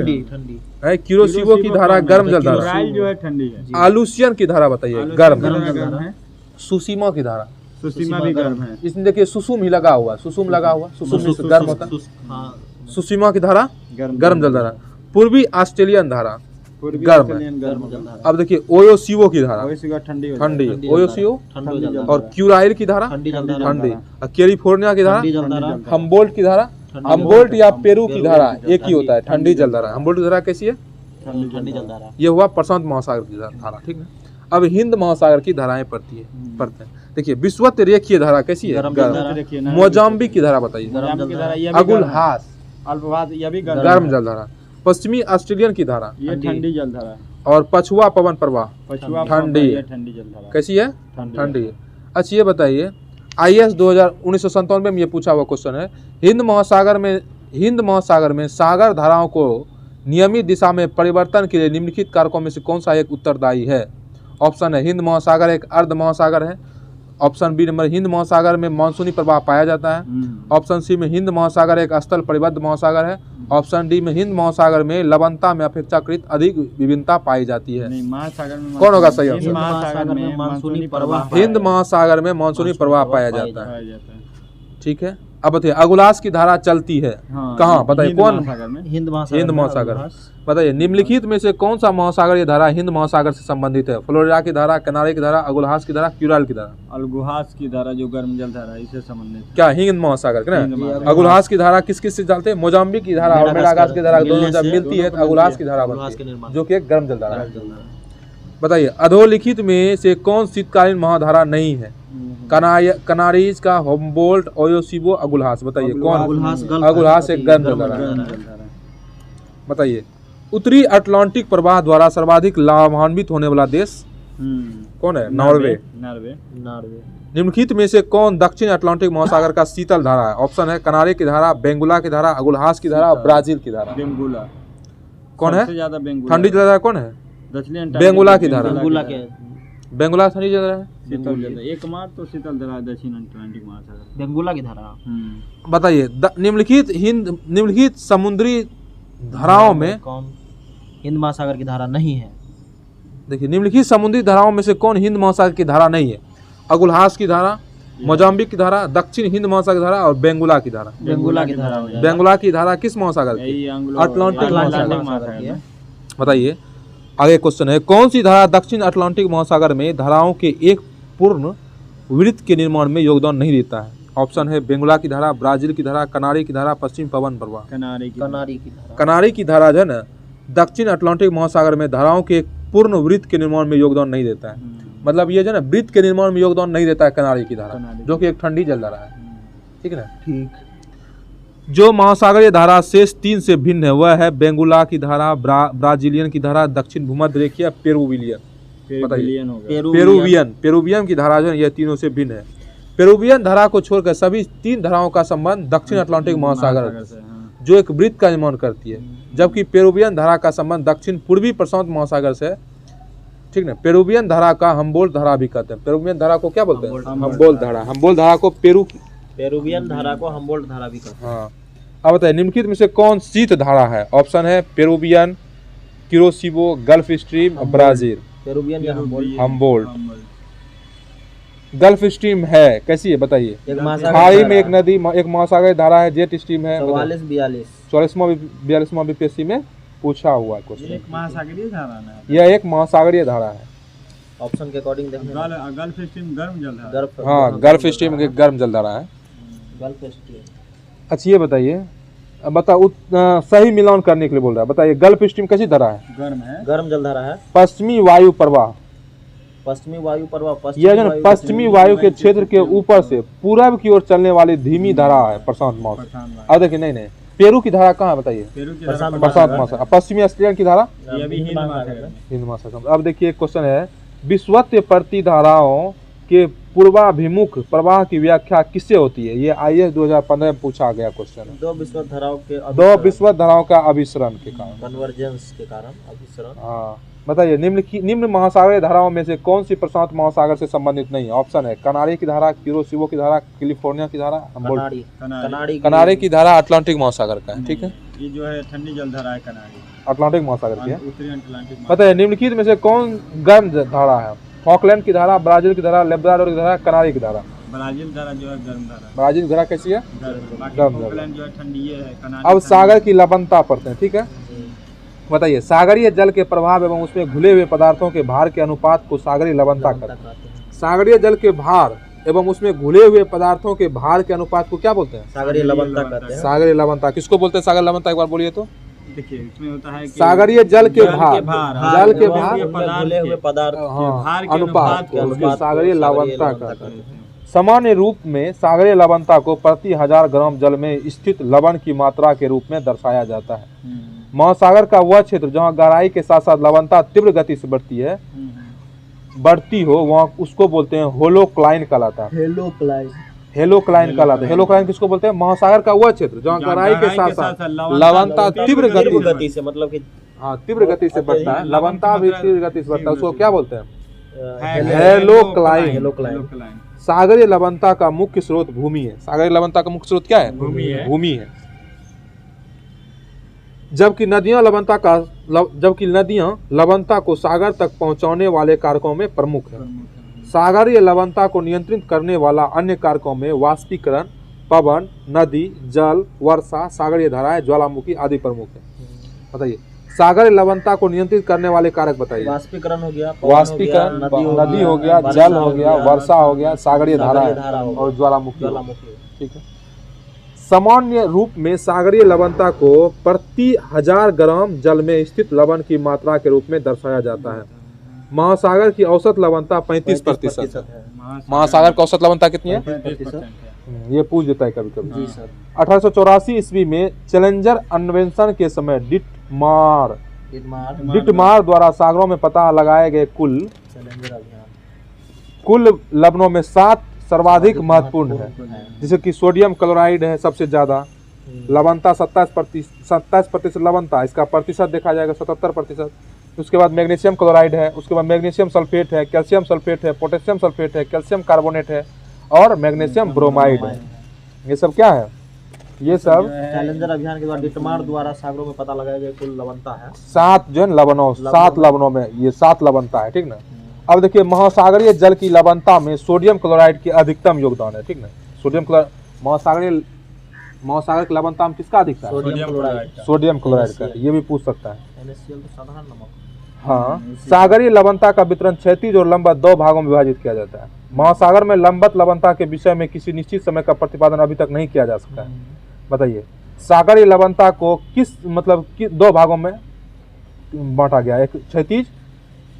है। क्यूरोसिवो की धारा गर्म जलधारा जो है ठंडी है। आलूसियन की धारा बताइए गर्म। सुसीमा की धारा, सुसीमा भी गर्म है। इसमें देखिए सुसुम ही लगा हुआ, सुसुम लगा हुआ, सुसुम में गर्म होता है। सुसीमा की धारा गर्म जलधारा। पूर्वी ऑस्ट्रेलियन धारा गर्म है। अब देखिए ओयोसिवो की धारा ठंडी है। ओयोसिवो और क्यूराइल की धारा ठंडी। और कैलिफोर्निया की धारा, हम्बोल्ट की धारा, हम्बोल्ट या पेरू की धारा एक ही होता है, ठंडी जलधारा। हम्बोल्ट की धारा कैसी है? ठंडी जलधारा। ये हुआ प्रशांत महासागर की धारा, ठीक है। अब हिंद महासागर की धाराएं पड़ते हैं। देखिए विषुवत रेखीय धारा कैसी है? गर्म। मोजाम्बिक की धारा बताइए। अगुलहास यह भी गर्म जलधारा। पश्चिमी ऑस्ट्रेलियन की धारा ये ठंडी जलधारा। और पछुआ पवन प्रवाह ठंडी जलधारा। कैसी है? ठंडी है। अच्छा ये बताइए IAS 1997 में ये पूछा हुआ क्वेश्चन है, हिंद महासागर में सागर धाराओं को नियमित दिशा में परिवर्तन के लिए निम्नलिखित कारकों में से कौन सा एक उत्तरदायी है? ऑप्शन है हिंद महासागर एक अर्ध महासागर है। ऑप्शन बी नंबर हिंद महासागर में मानसूनी प्रवाह पाया जाता है। ऑप्शन सी में हिंद महासागर एक स्थल परिबद्ध महासागर है। ऑप्शन डी में हिंद महासागर में लवणता में अपेक्षाकृत अधिक विभिन्नता पाई जाती है। महासागर में कौन होगा सही आंसर? महासागर में मानसूनी प्रवाह, हिंद महासागर में मानसूनी प्रवाह पाया जाता है, ठीक है। अब बताइए अगुलास की धारा चलती है कहाँ बताइए? कौन? हिंद महासागर। बताइए निम्नलिखित में से कौन सा महासागर ये धारा हिंद महासागर से संबंधित है? फ्लोरिडा की धारा, कनारे की धारा, अगुलहास की धारा, क्यूराइल की धारा। अगुलहास की धारा जो गर्म जलधारा इससे संबंधित क्या हिंद महासागर के ना? अगुलहास की धारा किस किस से चलते हैं? मोजाम्बिक की धारा और मेडागास्कर की धारा दोनों जब मिलती है तो अगुलहास की धारा बनती है जो कि एक गर्म जलधारा है। बताइए अधोलिखित में से कौन शीतकालीन महाधारा नहीं है? कनारीज का हम्बोल्ट, ओयोसिबो, अगुलहास। बताइए कौन? अगुलहास एक गर्म जलधारा है। बताइए उत्तरी अटलांटिक प्रवाह द्वारा सर्वाधिक लाभान्वित होने वाला देश कौन है? नॉर्वे। निम्नलिखित में से कौन दक्षिण अटलांटिक महासागर का शीतल धारा है? ऑप्शन है कनारे की धारा, बेंगुला की धारा, अगुलहास की धारा और ब्राजील की धारा। बेंगुला कौन है? ठंडी जलधारा कौन है? बेंगुला की धारा। बेंगुला ठंडी जलधारा है। एकमात्र तो शीतल धारा दक्षिण अटलांटिक महासागर बेंगुला की धारा। बताइए निम्नलिखित समुद्री धाराओं में कौन हिंद महासागर की धारा नहीं है? देखिए निम्नलिखित समुद्री धाराओं में से कौन हिंद महासागर की धारा नहीं है? अगुलहास की धारा, मोजाम्बिक की धारा, दक्षिण हिंद महासागर की धारा और बेंगुला की धारा। बेंगुला की धारा। बेंगुला की धारा किस महासागर की? अटलांटिक महासागर। बताइए आगे क्वेश्चन है कौन सी धारा दक्षिण अटलांटिक महासागर में धाराओं के एक पूर्ण वृत्त के निर्माण में योगदान नहीं देता है? ऑप्शन है बेंगुला की धारा, ब्राजील की धारा, कनारी की धारा, पश्चिम पवन प्रवाह। कनारी की धारा जो है ना दक्षिण अटलांटिक महासागर में धाराओं के एक पूर्ण वृत्त के निर्माण में योगदान नहीं देता है। मतलब ये जो है ना वृत्त के निर्माण में योगदान नहीं देता है कनारी की धारा, जो कि एक ठंडी जलधारा है, ठीक है ना। ठीक। जो महासागरीय धारा शेष तीन से भिन्न है वह है बेंगुला की धारा, ब्राजीलियन की धारा, दक्षिण भूमध्य रेखीय, पेरुविलियन। बताइए पेरुवियन की धारा जो है यह तीनों से भिन्न है। पेरुवियन धारा को छोड़कर सभी तीन धाराओं का संबंध दक्षिण अटलांटिक महासागर जो एक वृत्त का निर्माण करती है, जबकि पेरुवियन धारा का संबंध दक्षिण पूर्वी प्रशांत महासागर से है, ठीक ना। पेरुवियन धारा का हम्बोल्ट धारा भी कहते हैं। पेरुवियन धारा को क्या बोलते हैं? हम्बोल्ट धारा। हम्बोल्ट धारा को पेरुवियन धारा को हम्बोल्ट धारा भी कहते हैं। हाँ। अब बताइए निम्नलिखित में से कौन शीत धारा है? ऑप्शन है Peruvian, Kuroshio, Gulf Stream, Brazil. Peruvian या हम्बोल्ट। गल्फ स्ट्रीम है कैसी है बताइए? एक महासागर खाड़ी में एक नदी, एक महासागर धारा है। जेट स्ट्रीम है 44-42 बीपीएससी में पूछा हुआ क्वेश्चन। एक महासागरीय धारा है। यह एक महासागरीय धारा है। ऑप्शन के अकॉर्डिंग देखना। गल्फ स्ट्रीम गर्म जल धारा। हाँ, गल्फ स्ट्रीम एक गर्म जल धारा है। Gulf stream. अच्छा ये बताइए, अब बताओ सही मिलान करने के लिए बोल रहा है। बताइए गल्फ स्ट्रीम कैसी धारा है? गर्म है, गर्म जल धारा है। पश्चिमी वायु प्रवाह, पश्चिमी वायु प्रवाह, यह जो पश्चिमी वायु के क्षेत्र के ऊपर से पूरब की ओर चलने वाली धीमी धारा है प्रशांत महासागर। अब देखिए नहीं पेरू की धारा कहाँ है बताइए? प्रशांत महासागर। पश्चिमी ऑस्ट्रेलिया की धारा हिंद महासागर। अब देखिए क्वेश्चन है, विषुवत प्रतिधाराओं के पूर्वाभिमुख प्रवाह की व्याख्या किससे होती है? ये IAS 2015 में पूछा गया क्वेश्चन है। दो विषुवत धाराओं का अभिसरण के कारण, कन्वर्जेंस के कारण अभिसरण। हाँ बताइए निम्न महासागरीय धाराओं में से कौन सी प्रशांत महासागर से संबंधित नहीं है? ऑप्शन है कनारी की धारा, किरोसिबो की धारा, कैलिफोर्निया की धारा, कनारी की धारा अटलांटिक महासागर का है, ठीक है। ये जो है ठंडी जल धारा है कनारी, अटलांटिक महासागर की है। उत्तरी अटलांटिक। बताइए निम्नलिखित में से कौन गर्म धारा है? फॉकलैंड की धारा, ब्राजील की धारा, लेब्राडोर की धारा, कनारी की धारा। ब्राजील धारा जो है गर्म धारा। ब्राजील धारा कैसी है? गर्म। फॉकलैंड जो है ठंडी है। अब सागर की लवणता पढ़ते हैं, ठीक है। बताइए सागरीय जल के प्रभाव एवं उसमें घुले हुए पदार्थों के भार के अनुपात को सागरीय लवणता कहते हैं। सागरीय जल के भार एवं उसमें घुले हुए पदार्थों के भार के अनुपात को क्या बोलते हैं? सागरीय लवणता कहते हैं। सागरीय लवणता किसको बोलते हैं? सागरीय लवणता एक बार बोलिए तो। देखिए इसमें होता है कि सागरीय जल के भार, जल के भार घुले हुए पदार्थ के अनुपात को सागरीय लवणता कहते हैं। सामान्य रूप में सागरीय लवणता को प्रति 1000 ग्राम जल में स्थित लवण की मात्रा के रूप में दर्शाया जाता है। महासागर का वह क्षेत्र जहाँ गहराई के साथ साथ लवणता तीव्र गति से बढ़ती हो वहाँ उसको बोलते हैं होलोक्लाइन कहलाता है। हेलोक्लाइन कहलाता है। हेलोक्लाइन किसको बोलते हैं? महासागर का वह क्षेत्र जहाँ गहराई के साथ साथ लवणता तीव्र गति से, मतलब कि हाँ तीव्र गति से बढ़ता है, लवणता भी तीव्र गति से बढ़ता है, उसको क्या बोलते हैं? हेलोक्लाइन। सागरीय लवणता का मुख्य स्रोत भूमि है। सागरीय लवणता का मुख्य स्रोत क्या है? भूमि है। जबकि नदियां लवणता को सागर तक पहुंचाने वाले कारकों में प्रमुख है। सागरीय लवणता को नियंत्रित करने वाला अन्य कारकों में वाष्पीकरण, पवन, नदी, जल, वर्षा, सागरीय धाराएं, ज्वालामुखी आदि प्रमुख है। बताइए सागरीय लवणता को नियंत्रित करने वाले कारक बताइए। वाष्पीकरण हो गया, नदी हो गया, जल हो गया, वर्षा हो गया, सागरीय धारा और ज्वालामुखी, ठीक है। सामान्य रूप में सागरीय लवणता को प्रति 1000 ग्राम जल में स्थित लवण की मात्रा के रूप में दर्शाया जाता है। महासागर की औसत लवणता 35% है। महासागर की औसत लवणता कितनी है? 35%। ये पूछ देता है कभी कभी। 1884 ईस्वी में चैलेंजर अन्वेषण के समय डिटमार द्वारा सागरों में पता लगाए गए कुल लवणों में 7 सर्वाधिक महत्वपूर्ण है, जैसे कि सोडियम क्लोराइड है सबसे ज्यादा, लवणता 27% लवणता, इसका प्रतिशत देखा जाएगा 77%। उसके बाद मैग्नीशियम क्लोराइड है, उसके बाद मैग्नीशियम सल्फेट है, कैल्शियम सल्फेट है, पोटेशियम सल्फेट है, कैल्शियम कार्बोनेट है और मैग्नीशियम ब्रोमाइड है। ये सब क्या है? ये सब चैलेंजर अभियान के द्वारा डिटमार द्वारा सागरों में पता लगाया गया कुल लवणता है। 7 जो है लवणों, 7 लवणों में ये 7 लवणता है, ठीक ना। अब देखिए महासागरीय जल की लवणता में सोडियम क्लोराइड की अधिकतम योगदान है, ठीक ना। सोडियम क्लोराइड महासागर की लवणता में किसका अधिकता है? सोडियम क्लोराइड का। ये भी पूछ सकता है। साधारण नमक। हाँ, सागरीय लवणता का वितरण क्षैतिज और लंबवत 2 भागों में विभाजित किया जाता है। महासागर में लंबवत लवणता के विषय में किसी निश्चित समय का प्रतिपादन अभी तक नहीं किया जा सकता है। बताइए सागरीय लवणता को किस 2 भागों में बांटा गया, एक क्षैतिज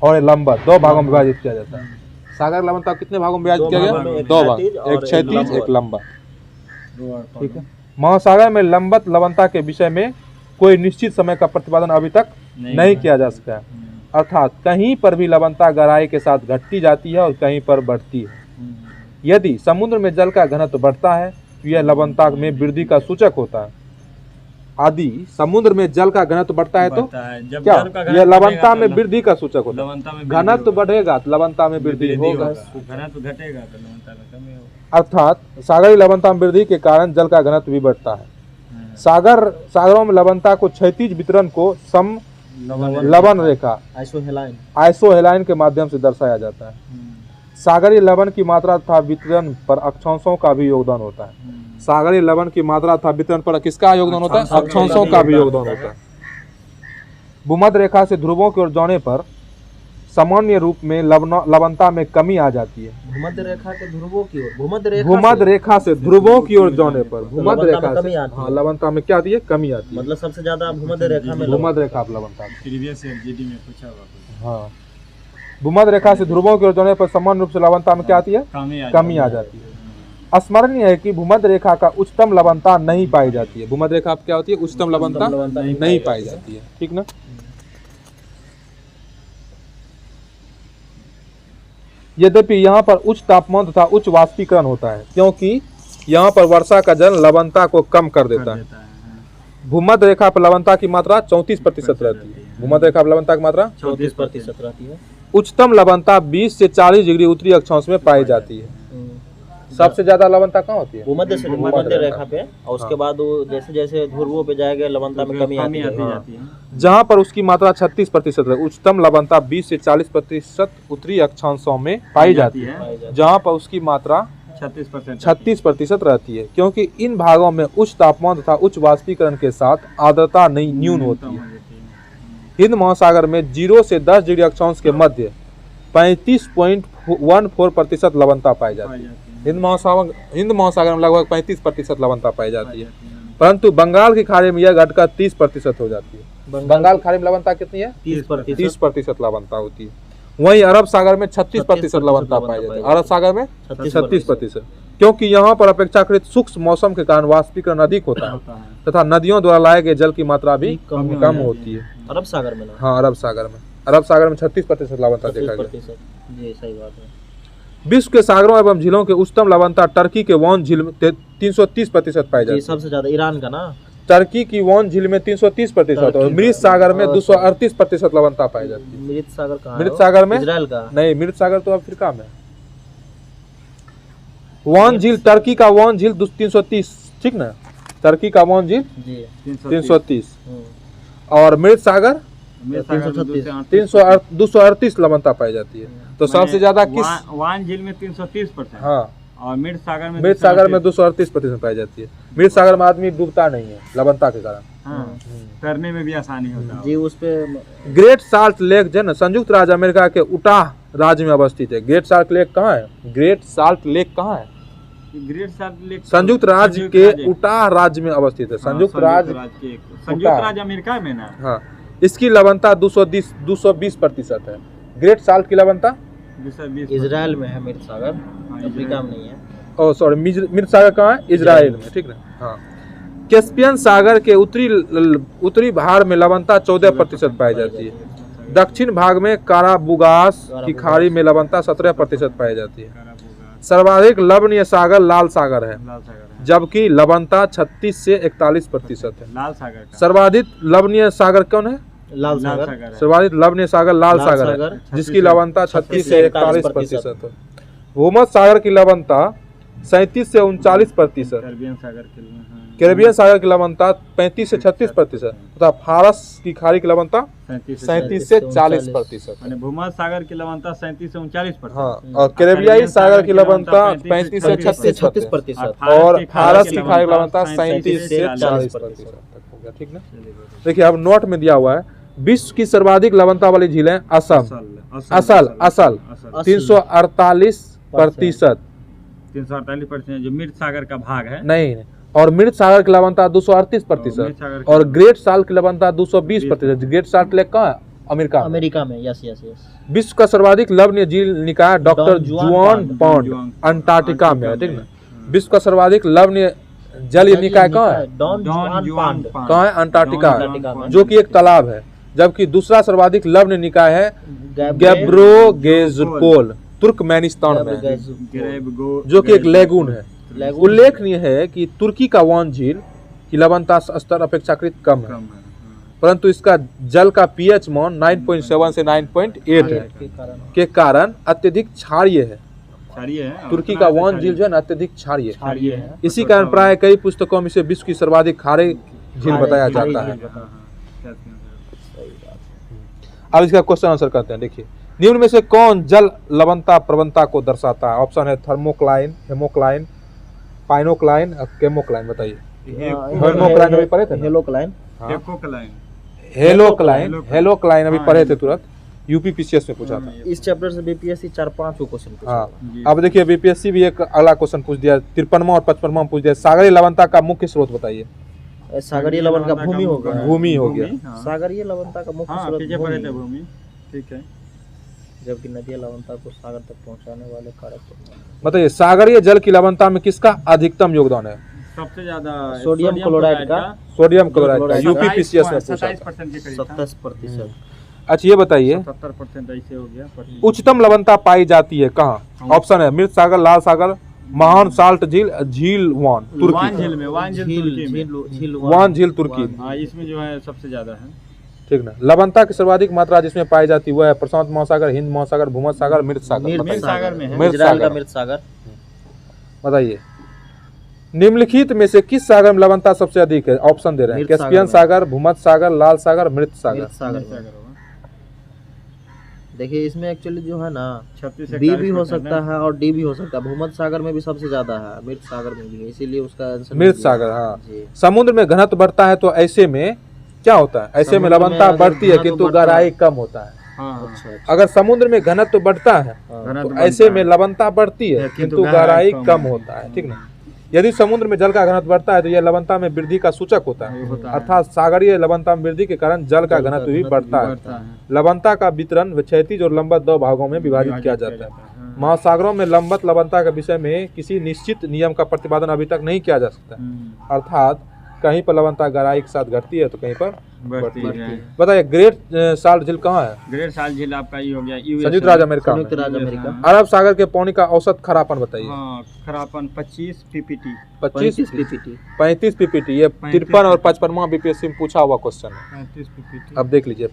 और लंबवत 2 भागों में विभाजित किया जाता है। सागर लवणता कितने भागों में विभाजित किया गया? 2 भाग, एक क्षैतिज एक लंबा, ठीक है। महासागर में लंबवत लवणता के विषय में कोई निश्चित समय का प्रतिपादन अभी तक नहीं किया जा सका है। अर्थात कहीं पर भी लवणता गहराई के साथ घटती जाती है और कहीं पर बढ़ती है। यदि समुद्र में जल का घनत्व बढ़ता है तो यह लवणता में वृद्धि का सूचक होता है। आदि समुद्र में जल का घनत्व बढ़ता है तो बढ़ता है। जब क्या जल का यह घनत्व लवणता बढ़ेगा में तो वृद्धि का सूचक होता लवणता में है। वृद्धि घनत्व होगा। बढ़ेगा तो लवणता में वृद्धि होगा। घनत्व घटेगा तो लवणता में कमी होगा। अर्थात सागरीय लवणता में वृद्धि के कारण जल का घनत्व भी बढ़ता है। सागरों में लवणता को क्षैतिज वितरण को सम लवण रेखा आइसोहेलाइन के माध्यम से दर्शाया जाता है। सागरीय लवण की मात्रा तथा वितरण पर अक्षांशों का भी योगदान होता है। सागरीय लवण की मात्रा तथा वितरण पर किसका योगदान होता है? अक्षांशों का भी योगदान होता है। भूमध्य रेखा से ध्रुवों की ओर जाने पर सामान्य रूप में लवणता में कमी आ जाती है। भूमध्य रेखा के ध्रुवों की ओर भूमध्य रेखा से ध्रुवों की ओर जाने पर भूमध्य रेखा से हाँ लवणता में क्या आती है? कमी आती है। मतलब सबसे ज्यादा भूमध्य रेखा में भूमध्य रेखा पर लवणता प्रीवियस एलजीडी में पूछा हुआ हाँ भूमध्य रेखा से ध्रुवों की ओर जाने पर सामान्य रूप से लवणता में क्या आती है? कमी आ जाती है। स्मरणीय है कि भूमध्य रेखा का उच्चतम लवणता नहीं पाई जाती है। भूमध्य रेखा क्या होती है? उच्चतम लवणता नहीं पाई जाती है। ठीक ना। यद्यपि यहाँ पर उच्च तापमान तथा उच्च वाष्पीकरण होता है क्योंकि यहाँ पर वर्षा का जल लवणता को कम कर देता है। भूमध्य रेखा पर लवणता की मात्रा 34% रहती है। भूमध्य रेखा पर लवणता की मात्रा 34% रहती है। उच्चतम लवणता 20 से 40 डिग्री उत्तरी अक्षांश में पाई जाती है। सबसे ज्यादा लवणता कहाँ होती है? भूमध्य रेखा पे। और उसके बाद वो जैसे जैसे ध्रुवों पे जाएगा लवणता में कमी आती है। जहाँ पर उसकी मात्रा 36% है। उच्चतम लवणता 20 से 40% उत्तरी अक्षांशों में पाई जाती है जहाँ पर उसकी मात्रा 36% रहती है क्योंकि इन भागों में उच्च तापमान तथा उच्च वाष्पीकरण के साथ आर्द्रता न्यून होती है। हिंद महासागर में 0 से 10 डिग्री अक्षांश के मध्य 35.14% लवणता पाई जाती है। हिंद महासागर में लगभग 35% लवणता पाई जाती है, परंतु बंगाल की खाड़ी में यह घटकर 30% हो जाती है। बंगाल खाड़ी में लवणता कितनी है? 30% लवणता होती है। वहीं अरब सागर में 36% लवणता पाई जाती है। अरब सागर में 36%, क्योंकि यहाँ पर अपेक्षाकृत सूक्ष्म मौसम के कारण वाष्पीकरण अधिक होता है तथा नदियों द्वारा लाए गए जल की मात्रा भी कम होती है। अरब सागर में हाँ अरब सागर में 36% लवणता देखा गया। जी सही बात है। विश्व के सागरों एवं झीलों के उच्चतम लवणता टर्की के वॉन झील में 330% पाई जाती है। सबसे ज्यादा ईरान का ना। टर्की की वॉन झील में 330% और मृत सागर में 238% लवणता पाई जाती है। मृत सागर कहाँ है? मृत सागर में इजराइल का नहीं, मृत सागर तो अफ्रीका में। वॉन झील टर्की का वॉन झील 330, ठीक ना। टर्की का वॉन झील 330 और मृत सागर 238 लवणता पाई जाती है। तो सबसे ज्यादा किस वान झील में 330%। हाँ और मृत सागर में 238% पाई जाती है। मृत सागर में आदमी डूबता नहीं है लवणता के कारण। हाँ, तैरने में भी आसानी होता है जी। उस पे ग्रेट साल्ट लेक जो है संयुक्त राज्य अमेरिका के उटाह राज्य में अवस्थित है। ग्रेट साल्ट लेक कहाँ है? ग्रेट साल्ट लेक कहाँ है? ग्रेट साल्ट लेक संयुक्त राज्य के उटाह राज्य में अवस्थित है। संयुक्त राज्य अमेरिका में ना। हाँ, इसकी लवणता 220% है। ग्रेट साल्ट की लवणता इजराइल में है। मृत सागर अफ्रीका में नहीं है। ओह सॉरी, मृत सागर कहाँ है? इजराइल में, ठीक है। हाँ, कैस्पियन सागर के उत्तरी भाग में लवणता 14% पाई जाती है। दक्षिण भाग में काराबुगास की खाड़ी में लवणता 17% पाई जाती है। सर्वाधिक लवणीय सागर लाल सागर है, जबकि लवणता 36 से 41% है। लाल सागर सर्वाधिक लवणीय सागर कौन है? लाल सागर। सर्वाधिक लवणीय सागर लाल सागर है, जिसकी लवणता 36 से 41% है। भूमध्य सागर की लवणता 37 से 39%। कैरिबियन सागर की लवणता 35 से 36% तथा फारस की खाड़ी की लवणता 37 से 40%। भूमध्य सागर की लवणता 37 से 39%। हाँ, और कैरिबियाई सागर की लवणता 35 से 36% और फारस की खाड़ी की लवणता 37 से 40% तक हो गया, ठीक ना। देखिए अब नोट में दिया हुआ है, विश्व की सर्वाधिक लवणता वाली झीलें असम, असल 348%, जो मृत सागर का भाग है। नहीं, और मृत सागर की लवणता 238% और ग्रेट साल्ट की लवणता 220%। ग्रेट साल्ट लेक कहाँ है? अमेरिका में। यस। विश्व का सर्वाधिक लवणीय झील निकाय डॉक्टर जुआन पॉन्ड अंटार्कटिका में है, ठीक ना। विश्व का सर्वाधिक लवणीय जलीय निकाय कहाँ है? कहाँ है? अंटार्कटिका, जो कि एक तालाब है। जबकि दूसरा सर्वाधिक लवणीय निकाय है गैब्रोगेज़पोल, तुर्कमेनिस्तान में है, जो कि एक लेगून है। उल्लेखनीय है कि तुर्की का वॉन झील कि लवणता स्तर अपेक्षाकृत कम है, कम है। हाँ। परंतु इसका जल का पीएच मान 9.7 से 9.8 है, के कारण अत्यधिक क्षारीय है। क्षारीय है। तुर्की का वान झील जो है ना अत्यधिक क्षारीय है। क्षारीय है। इसी कारण प्राय कई पुस्तकों में इसे विश्व की सर्वाधिक खारे झील बताया जाता है। अब इसका क्वेश्चन आंसर करते हैं। देखिए, निम्न में से कौन जल लवणता प्रवणता को दर्शाता है? ऑप्शन है थर्मोक्लाइन, हेमोक्लाइन, पाइनोक्लाइन और केमोक्लाइन। बताइए। हेमोक्लाइन अभी पढ़े थे ना? हेलोक्लाइन, हेकोक्लाइन। हेलोक्लाइन, हेलोक्लाइन अभी पढ़े थे तुरंत, यूपीपीसीएस में पूछा था। इस चैप्टर से बीपीएससी 4-5 क्वेश्चन पूछा। हाँ, जी। अब देखिए बीपीएससी भी एक अगला क्वेश्चन पूछ दिया, 53वां और 55वां पूछ दिया। सागरीय लवणता का मुख्य स्रोत बताइए। सागरीय लवण का भूमि होगा। भूमि हो गया। हाँ। सागरीय लवणता का मुख्य हाँ, स्रोत पीछे पड़े थे भूमि, भूमि। ठीक है। जबकि नदियां लवणता को सागर तक पहुंचाने वाले कारक होते हैं। बताइए, सागरीय जल की लवणता में किसका अधिकतम योगदान है? सबसे ज्यादा सोडियम क्लोराइड का, सोडियम क्लोराइड का, क्लोराइड। यूपीपीसीएस में पूछा था। 27% के करीब था। 27%। अच्छा ये बताइए, 70% ऐसे हो गया। उच्चतम लवणता पाई जाती है कहाँ? ऑप्शन है मृत सागर, लाल सागर, महान साल्ट झील, झील वान वान तुर्की। झील में, वान झील तुर्की में। वान झील तुर्की। हाँ, इसमें जो है सबसे ज्यादा है। ठीक ना। लवणता की सर्वाधिक मात्रा जिसमें पाई जाती है वह है प्रशांत महासागर, हिंद महासागर, भूमध्य सागर, मृत सागर। मृत बताइए। सागर में है। मृत इजराइल का सागर। मृत सागर। बताइए, निम्नलिखित में से किस सागर में लवणता सबसे अधिक है? ऑप्शन दे रहे हैं, मृत सागर कैस्पियन में। सागर, भूमध्य सागर, लाल सागर, मृत सागर। मृत सागर मृत में। सागर होगा। देखिए इसमें एक्चुअली जो है ना 36 से बी भी 41% हो सकता है और डी भी हो सकता है। भूमध्य सागर में भी सबसे ज्यादा है, मृत सागर में भी है, इसीलिए उसका आंसर मृत सागर। हाँ, जी। समुद्र में घनत्व बढ़ता है तो ऐसे में क्या होता है? ऐसे में समुद्र में लवणता अगर बढ़ती है घनत्व किंतु बढ़ता है- गहराई कम होता है। हाँ, अच्छा। अगर समुद्र में घनत्व बढ़ता है हाँ। घनत्व तो बढ़ता ऐसे है। में लवणता बढ़ती है किंतु गहराई कम होता है। ठीक ना। यदि समुद्र में जल का घनत्व बढ़ता है तो यह लवणता में वृद्धि का सूचक होता है, अर्थात सागरीय लवणता में वृद्धि के कारण जल का घनत्व भी बढ़ता है। बढ़ता है। लवणता का वितरण क्षैतिज और लंबवत दो भागों में विभाजित किया जाता है। हाँ। महासागरों में लंबवत लवणता के विषय में किसी निश्चित नियम का प्रतिपादन अभी तक नहीं किया जा सकता, अर्थात कहीं पर लवणता गहराई के साथ घटती है तो कहीं पर बढ़ती है। बताइए, ग्रेट साल्ट झील कहाँ है? ग्रेट साल्ट झील आपका ये हो गया यूएस संयुक्त राज्य अमेरिका में। संयुक्त राज्य अमेरिका। अरब सागर के पानी का औसत खरापन बताइए। हाँ, खरापन 25 पीपीटी। 25 पीपीटी। 35 पीपीटी। ये 53 और 55वां बीपीएससी में पूछा हुआ क्वेश्चन है। 35 पीपीटी। अब देख लीजिए।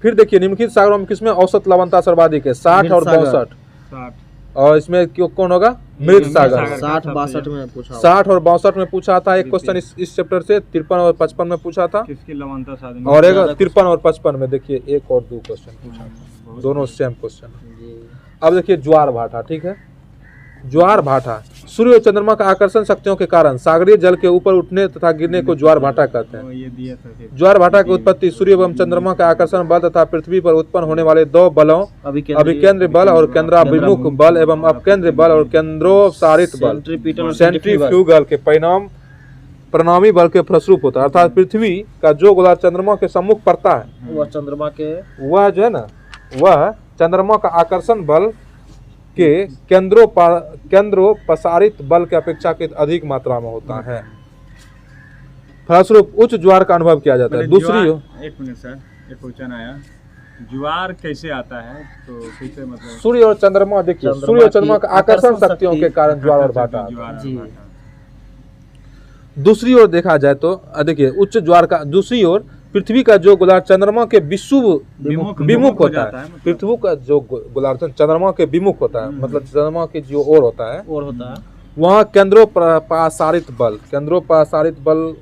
फिर देखिए, निम्नलिखित सागरों में किसमें औसत लवणता सर्वाधिक है? 60 और 62। 60। और इसमें कौन होगा? मृत सागर। 60-62 में पूछा 60 और 62 में पूछा था एक क्वेश्चन इस चैप्टर से। 53 और 55 में पूछा था, किसकी लवणता साधन और एक 53 और 55 में देखिए एक और दो क्वेश्चन पूछा था, दोनों सेम क्वेश्चन। जी। अब देखिए ज्वार भाटा। ठीक है, ज्वार भाटा सूर्य और चंद्रमा का आकर्षण शक्तियों के कारण सागरीय जल के ऊपर उठने तथा गिरने को ज्वार भाटा कहते हैं। ये दिया था फिर। ज्वार भाटा की उत्पत्ति सूर्य एवं चंद्रमा का आकर्षण बल तथा पृथ्वी पर उत्पन्न होने वाले दो बलों, अभिकेंद्री बल और केंद्राभिमुख बल एवं अपकेंद्री बल और केंद्रोपसारित बल, सेंट्रीफ्यूगल के परिणामी बल के फलस्वरूप होता है। अर्थात पृथ्वी का जो गोला चंद्रमा के सम्मुख पड़ता है वह चंद्रमा के, वह जो है ना, वह चंद्रमा का आकर्षण बल के केंद्रोपसारित बल के अपेक्षाकृत अधिक मात्रा में होता है। फलस्वरूप उच्च ज्वार का अनुभव किया जाता है। दूसरी एक मिनट सर, एक क्वेश्चन आया, ज्वार कैसे आता है? तो कैसे मतलब सूर्य और चंद्रमा, देखिए सूर्य और चंद्रमा का आकर्षण शक्तियों के कारण ज्वार और भाटा आता है। ज्वार जी। भाटा। दूसरी ओर देखा जाए तो देखिए उच्च ज्वार का, दूसरी ओर पृथ्वी का जो गोलार्ध चंद्रमा के विमुख होता है। पृथ्वी का जो गोलार्ध चंद्रमा के विमुख होता है, मतलब चंद्रमा के जो ओर होता है, वहाँ केंद्रोपसारित बल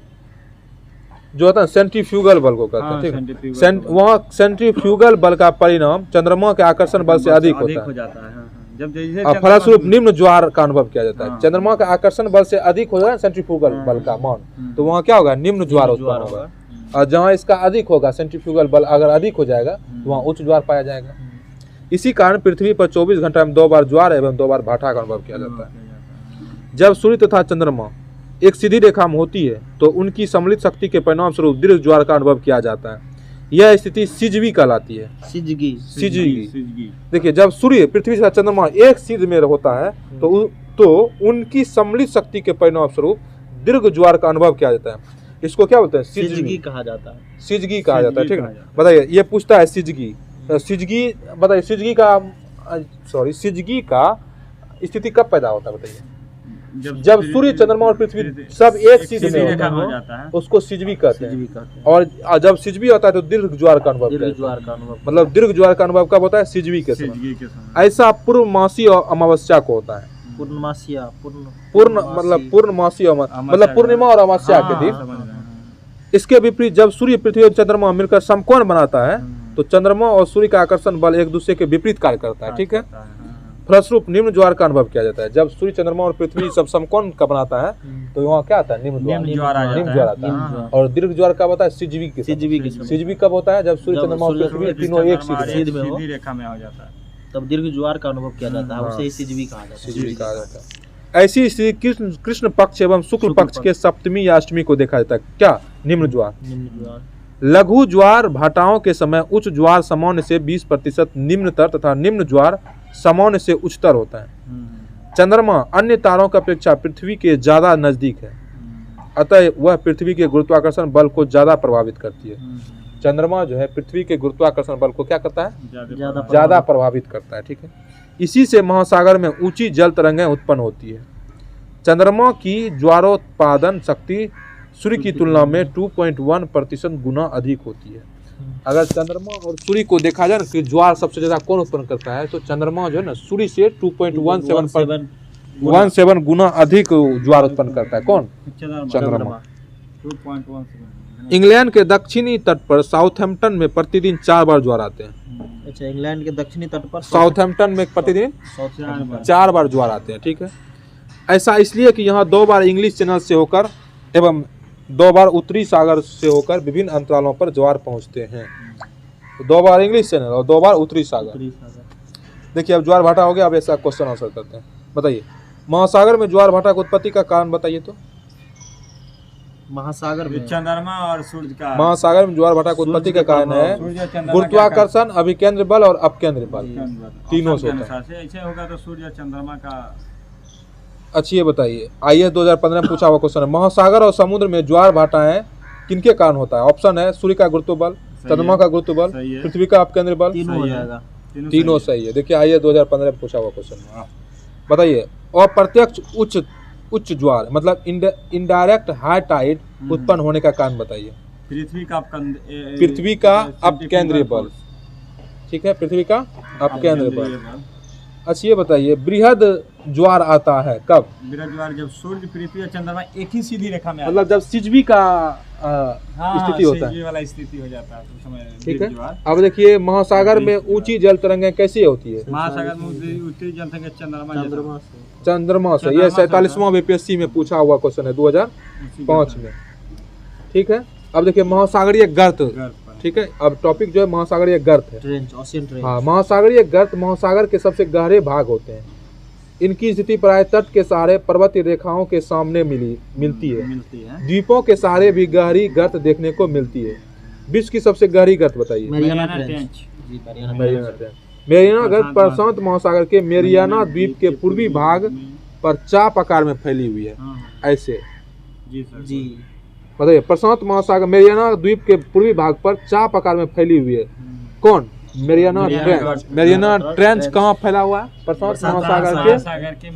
जो होता है सेंट्रीफ्यूगल बल को कहते हैं। ठीक है, वहाँ सेंट्रीफ्यूगल बल का परिणाम चंद्रमा के आकर्षण बल से अधिक होता है। फलस्वरूप निम्न ज्वार का अनुभव किया जाता है। चंद्रमा का आकर्षण बल से अधिक होगा सेंट्रीफ्यूगल बल का मान, तो वहाँ क्या होगा? निम्न ज्वार उत्पन्न होगा। और जहाँ इसका अधिक होगा, सेंट्रीफ्यूगल बल अगर अधिक हो जाएगा तो वहाँ उच्च ज्वार पाया जाएगा। इसी कारण पृथ्वी पर 24 घंटा में 2 बार ज्वार एवं 2 बार भाटा का अनुभव किया जाता है। जब सूर्य तथा चंद्रमा एक सीधी रेखा में होती है तो उनकी सम्मिलित शक्ति के परिणाम स्वरूप दीर्घ ज्वार का अनुभव किया जाता है। यह स्थिति सिजवी कहलाती है। सिजगी। देखिए, जब सूर्य पृथ्वी तथा चंद्रमा एक सीध में होता है तो उनकी सम्मिलित शक्ति के परिणाम स्वरूप दीर्घ ज्वार का अनुभव किया जाता है। इसको क्या बोलते हैं? सिजगी कहा जाता है। सिजगी कहा जाता है। ठीक है, बताइए, ये पूछता है सिजगी बताइए सिजगी का स्थिति कब पैदा होता है? बताइए। जब सूर्य चंद्रमा और पृथ्वी सब एक सीध सीधी में रेखा होता में हो है जाता है। उसको सिजवी कहते हैं। सिजवी कहते हैं। और जब सिजवी होता है तो दीर्घ ज्वार का अनुभव दीर्घ कहते हैं। ज्वार का अनुभव। मतलब दीर्घ ज्वार का अनुभव कब होता है? सिजवी के समय। सिजगी के समय। ऐसा पूर्णमासी और अमावस्या को होता है। पूर्णमासिया पूर्ण मतलब पूर्णमासी मतलब पूर्णिमा और अमावस्या के दिन। समझ रहे हैं। इसके विपरीत जब सूर्य पृथ्वी और चंद्रमा मिलकर समकोण बनाता है तो चंद्रमा और सूर्य का आकर्षण बल एक दूसरे के विपरीत कार्य करता है। ठीक है। फलस्वरूप निम्न ज्वार का अनुभव किया जाता है। जब सूर्य चंद्रमा और पृथ्वी सब समकोण का बनाता है तो वहाँ क्या आता है? निम्न ज्वार आता है। और दीर्घ ज्वार कब होता है? सिजवी के समय। सिजवी कब होता है? जब सूर्य चंद्रमा और पृथ्वी तीनों एक सीधी रेखा में हो जाता है। तब दीर्घ ज्वार का अनुभव किया जाता है। उसे सिजवी कहा जाता है। सिजवी कहा जाता है। ऐसी स्थिति कृष्ण पक्ष एवं शुक्ल पक्ष के सप्तमी या अष्टमी को देखा जाता है। क्या? निम्न ज्वार। निम्न ज्वार। लघु ज्वार भाटाओं के समय उच्च ज्वार सामान्य से 20% निम्नतर तथा निम्न ज्वार सामान्य से उच्चतर होता है। चंद्रमा अन्य तारों की अपेक्षा पृथ्वी के ज्यादा नजदीक है, अतः वह पृथ्वी के गुरुत्वाकर्षण बल को ज्यादा प्रभावित करती है। चंद्रमा जो है पृथ्वी के गुरुत्वाकर्षण बल को क्या करता है? ज्यादा प्रभावित करता है। ठीक है। इसी से महासागर में ऊंची जल तरंगें उत्पन्न होती है। चंद्रमा की ज्वारोत्पादन शक्ति सूर्य की तुलना में 2.1% गुना अधिक होती है। अगर चंद्रमा और सूर्य को देखा जाए ना कि ज्वार सबसे ज्यादा कौन उत्पन्न करता है तो चंद्रमा जो है ना सूर्य से 2.17 गुना अधिक ज्वार उत्पन्न करता है। कौन? चंद्रमा। 2.17। इंग्लैंड के दक्षिणी तट पर साउथहैम्पटन में प्रतिदिन 4 बार ज्वार आते हैं। अच्छा, इंग्लैंड के दक्षिणी तट पर साउथहैम्पटन में प्रतिदिन 4 4 बार ज्वार आते हैं। ठीक है। ऐसा इसलिए कि यहाँ 2 बार इंग्लिश चैनल से होकर एवं 2 बार उत्तरी सागर से होकर विभिन्न अंतरालों पर ज्वार पहुँचते हैं। 2 बार इंग्लिश चैनल और 2 बार उत्तरी सागर। देखिए अब ज्वार भाटा हो गया। अब ऐसा क्वेश्चन आंसर करते हैं। बताइए महासागर में ज्वार भाटा की उत्पत्ति का कारण बताइए। तो महासागर में चंद्रमा और सूर्य का महासागर में ज्वार भाटा की उत्पत्ति का कारण है गुरुत्वाकर्षण, अभिकेंद्र बल और अपकेंद्र बल। तीनों से होता है। ऐसे होगा तो सूर्य चंद्रमा का। अच्छा ये बताइए IAS 2015 में पूछा हुआ क्वेश्चन है महासागर और समुद्र में ज्वार भाटाएं किनके कारण होता है? ऑप्शन है सूर्य का गुरुत्व बल, चंद्रमा का गुरुत्व बल, पृथ्वी का अपकेंद्र बल। तीनों हो जाएगा। तीनों सही है। देखिए IAS 2015 में पूछा हुआ क्वेश्चन है। बताइए अप्रत्यक्ष उच्च ज्वार मतलब इनडायरेक्ट हाई टाइड उत्पन्न होने का कारण बताइए। पृथ्वी का अपकेंद्रीय बल। ठीक है। पृथ्वी का अपकेंद्रीय बल। अच्छा ये बताइए बृहद ज्वार आता है कब? बृहद ज्वार जब सूर्य पृथ्वी और चंद्रमा एक ही सीधी रेखा में मतलब जब सिजवी का स्थिति होता है। वाला स्थिति हो जाता है उस समय। ठीक है। अब देखिए महासागर में ऊंची जल तरंगें कैसी होती है? महासागर में उत्तरी जल तरंगें चंद्रमा से। यह 47वां बीपीएससी में पूछा हुआ क्वेश्चन है 2005 में। ठीक है। अब देखिए महासागरीय गर्त। ठीक है। अब टॉपिक जो है महासागरीय गर्त है। हाँ, महासागरीय गर्त महासागर के सबसे गहरे भाग होते हैं। इनकी स्थिति प्राय तट के सहारे पर्वतीय रेखाओं के सामने मिलती है। द्वीपों के सहारे भी गहरी गर्त देखने को मिलती है। विश्व की सबसे गहरी गर्त बताइए। मेरियाना गर्त प्रशांत महासागर के मेरियाना द्वीप के पूर्वी भाग पर चाप आकार में फैली हुई है। ऐसे जी बताइए प्रशांत महासागर मेरियाना द्वीप के पूर्वी भाग पर चाप आकार में फैली हुई है। कौन? Mariana trench. मेरियाना ट्रेंच कहाँ फैला हुआ है? प्रशांत महासागर के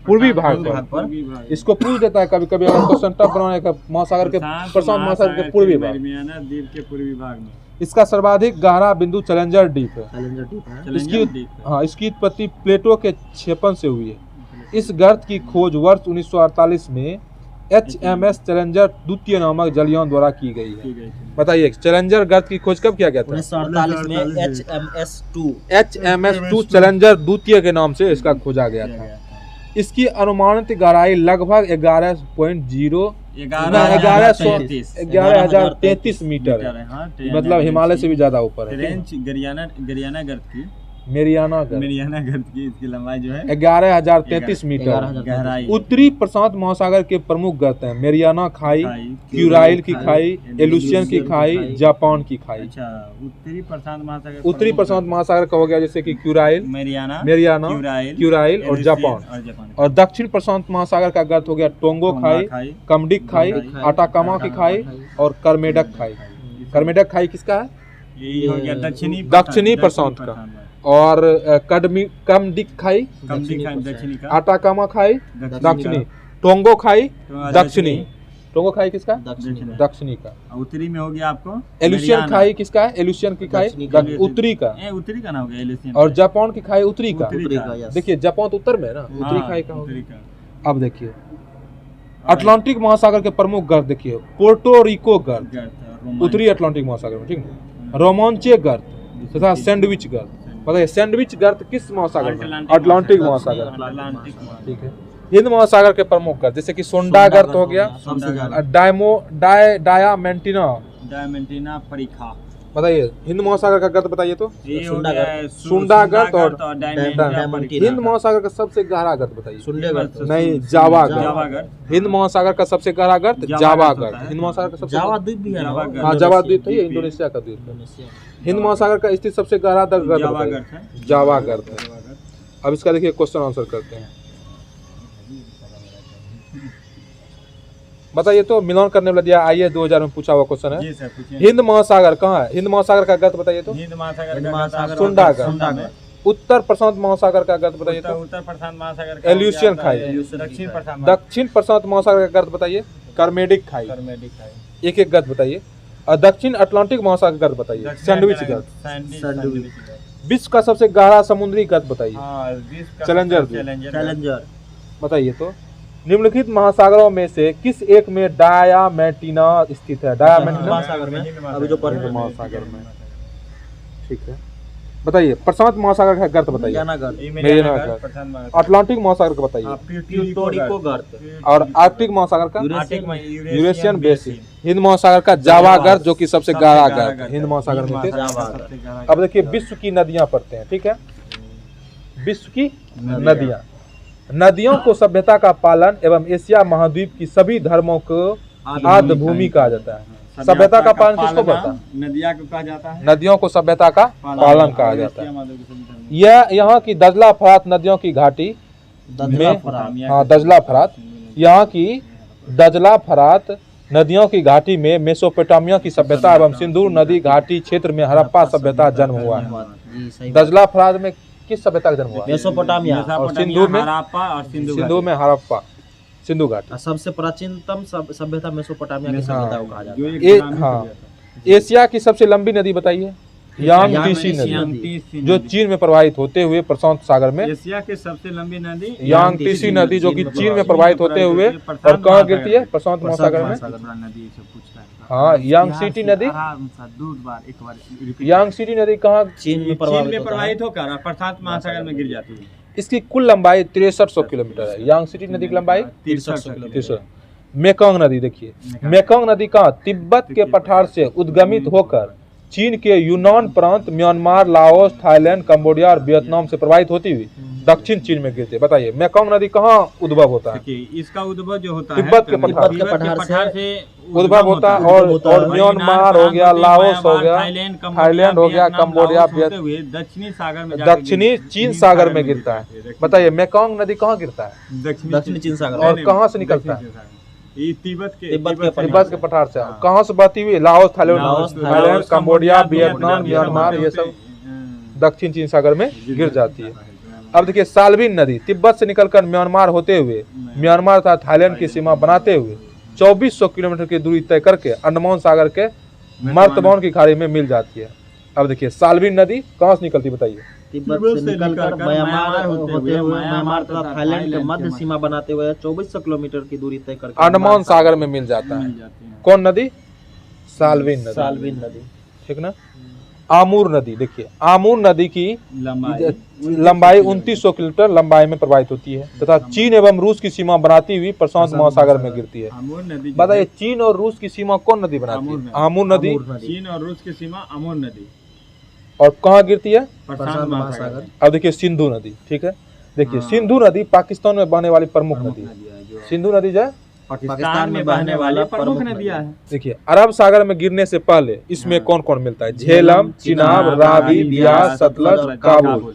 पूर्वी भाग पर। इसको पूछ देता है कभी कभी अगर क्वेश्चन टफ बनाने का महासागर के प्रशांत महासागर के पूर्वी भाग। मेरियाना द्वीप के पूर्वी भाग में इसका सर्वाधिक गहरा बिंदु चैलेंजर डीप है। इसकी उत्पत्ति प्लेटो के क्षेपण से हुई है। इस गर्त की खोज वर्ष 1948 में HMS चैलेंजर द्वितीय नामक जलयान द्वारा की गई है। बताइए चैलेंजर गर्त की खोज कब किया गया था? 1948 में HMS 2 चैलेंजर द्वितीय के नाम से इसका खोजा गया था। इसकी अनुमानित गहराई लगभग 11,033 मीटर है। मतलब हिमालय से भी ज्यादा ऊपर है। गरियाना गर्त की मेरियाना गर्त की इसकी लंबाई जो है 11,033 मीटर। गहराई। उत्तरी प्रशांत महासागर के प्रमुख गर्त हैं मेरियाना खाई, क्यूराइल की खाई, एलुसियन की खाई, जापान की खाई। अच्छा, उत्तरी प्रशांत महासागर का हो गया जैसे कि क्यूराइल, मेरियाना, क्यूराइल और जापान। और दक्षिण प्रशांत महासागर का गर्त हो गया टोंगो खाई, कमडिक खाई, अटाकामा की खाई और कर्मेडक खाई। कर्मेडक खाई किसका है? दक्षिणी प्रशांत का। और कमडिक खाई, दक्षिणी का, आटाकामा खाई दक्षिणी, टोंगो खाई दक्षिणी। टोंगो खाई किसका? दक्षिणी का। उत्तरी में हो गया आपको एल्यूशियन खाई किसका है? एल्यूशियन की खाई उत्तरी का। उत्तरी का ना हो गया एल्यूशियन। और जापान की खाई उत्तरी का। उत्तरी का, yes। देखिए जापान तो उत्तर में है ना, उत्तरी खाई का उत्तरी होगा। का। अब देखिए अटलांटिक महासागर के प्रमुख गर्त देखिए, पोर्टो रिको गर्त उत्तरी अटलांटिक महासागर में, ठीक है। रोमांचे गर्त तथा सैंडविच गर्त। पता है सैंडविच गर्त किस महासागर में? अटलांटिक महासागर, ठीक है। हिंद महासागर के प्रमुख गर्त जैसे कि सोंडा गर्त हो गया, डायमेंटिना परिखा। बताइए हिंद महासागर का गर्त बताइए तो। ये हो गया सुंडा गर्त और डायमेंटिना। हिंद महासागर का सबसे गहरा गर्त बताइए। सुंडे गर्त नहीं, जावा जावा गर्त। गर्त। हिंद महासागर का सबसे गहरा गर्त जावा गर्त। हिंद महासागर का सबसे जावा द्वीप भी है ना? हाँ जावा द्वीप है, इंडोनेशिया का द्वीप है। हिंद महासागर का स्थित सबसे गहरा गर्त बताइए। जावा गर्त है। अब इसका देखिए क्वेश्चन आंसर करते हैं। बताइए तो, मिलान करने वाला दिया आइए 2000 में पूछा हुआ क्वेश्चन है। जी सर पूछिए। हिंद महासागर कहाँ है? हिंद महासागर का गर्त बताइए तो। हिंद महासागर सुंडा गर्त। उत्तर प्रशांत महासागर का गर्त बताइए तो। उत्तर प्रशांत महासागर का एल्यूशियन खाई। दक्षिण प्रशांत महासागर का गर्त बताइए। कर्मेडिक खाई। एक एक गर्त बताइए। और दक्षिण अटलांटिक महासागर का गर्त बताइए। सैंडविच गर्त। विश्व का सबसे गहरा समुद्री गर्त बताइए। चैलेंजर। बताइए तो, निम्नलिखित महासागरों में से किस एक में डायामेंटिना स्थित है? डायामेंटिना महासागर में अभी जो पर महासागर में, ठीक है। बताइए प्रशांत महासागर का गर्त बताइए। मेरियाना गर्त। अटलांटिक महासागर का बताइए। प्यूर्टो गर्त। और आर्कटिक महासागर का यूरेशियन बेसिन। हिंद महासागर का जावा गर्त जो कि सबसे गहरा गर्त है हिंद महासागर में थे। अब देखिए विश्व की नदियां पढ़ते हैं, ठीक है। विश्व की नदियां, नदियों को सभ्यता का पालन एवं एशिया महाद्वीप की सभी धर्मों को आद्य भूमि कहा जाता है। सभ्यता का पालन किसको करता है? नदिया को कहा जाता है। नदियों को सभ्यता का पालन कहा जाता है। यह यहाँ की दजला फरात नदियों की घाटी में, हाँ दजला फरात, यहाँ की दजला फरात नदियों की घाटी में मेसोपोटामिया की सभ्यता एवं सिंधु नदी घाटी क्षेत्र में हड़प्पा सभ्यता जन्म हुआ है। दजला फरात में किस सभ्यता का जन्म हुआ? मेसोपोटामिया। और सिंधु में हड़प्पा और सिंधु में हड़प्पा, सिंधु घाटी। सबसे प्राचीनतम सभ्यता मेसोपोटामिया की हाँ। सभ्यता को कहा जाता है। हाँ, एशिया की सबसे लंबी नदी बताइए। यांगटीसी नदी जो चीन में प्रवाहित होते हुए प्रशांत सागर में। एशिया की सबसे लंबी नदी यांगटीसी नदी जो कि चीन में प्रवाहित होते हुए और कहाँ गिरती है? प्रशांत महासागर में। हाँ यांगसीटी नदी, यांगसीटी नदी कहाँ? चीन में प्रवाहित होकर प्रशांत महासागर में गिर जाती है। इसकी कुल लंबाई 6300 किलोमीटर है। यांगसीटी नदी की लंबाई 6300 किलोमीटर। मेकोंग नदी देखिए, मेकोंग नदी का तिब्बत के पठार से उद्गमित होकर चीन के यूनान प्रांत, म्यांमार, लाओस, थाईलैंड, कंबोडिया और वियतनाम से प्रवाहित होती हुई दक्षिण चीन में गिरती है। बताइए मेकोंग नदी कहाँ उद्भव होता है? इसका उद्भव जो होता है तिब्बत के पठार से उद्भव होता है। और म्यांमार हो गया, लाओस हो गया, थाईलैंड हो गया, कंबोडिया, दक्षिणी सागर में, दक्षिणी चीन सागर में गिरता है। बताइए मेकोंग नदी कहाँ गिरता है? दक्षिणी चीन सागर। और कहाँ से निकलता है? तिब्बत के पठार से। कहाँ से बहती हुई? Laos, Thailand, Cambodia, Vietnam, Myanmar, ये सब दक्षिण चीन सागर में गिर जाती है। अब देखिए साल्विन नदी तिब्बत से निकलकर म्यांमार होते हुए म्यांमार तथा थाईलैंड की सीमा बनाते हुए 2400 किलोमीटर की दूरी तय करके अंडमान सागर के मर्तबान की खाड़ी में मिल जाती है। अब देखिए साल्विन नदी कहाँ से निकलती बताइए? तिब्बत से निकलकर म्यांमार होते हुए म्यांमार तथा थाईलैंड के मध्य सीमा बनाते हुए 2400 किलोमीटर की दूरी तय करके अंडमान सागर में मिल जाता है। कौन नदी? साल्विन नदी। साल्विन नदी, ठीक ना। आमूर नदी देखिए, आमूर नदी की लंबाई 2900 किलोमीटर लंबाई में प्रवाहित होती है तथा चीन एवं रूस की सीमा बनाती हुई प्रशांत महासागर में गिरती है। बताइए चीन और रूस की सीमा कौन नदी बनाती है? आमूर नदी। चीन और रूस की सीमा आमूर नदी। और कहाँ गिरती है? प्रशांत महासागर। अब देखिए सिंधु नदी, ठीक है। देखिए सिंधु नदी पाकिस्तान में बहने वाली प्रमुख नदी है। सिंधु नदी जो है पाकिस्तान में बहने वाली प्रमुख नदियां है। देखिए अरब सागर में गिरने से पहले इसमें कौन कौन मिलता है? झेलम, चिनाब, रावी, बियास, सतलज, काबुल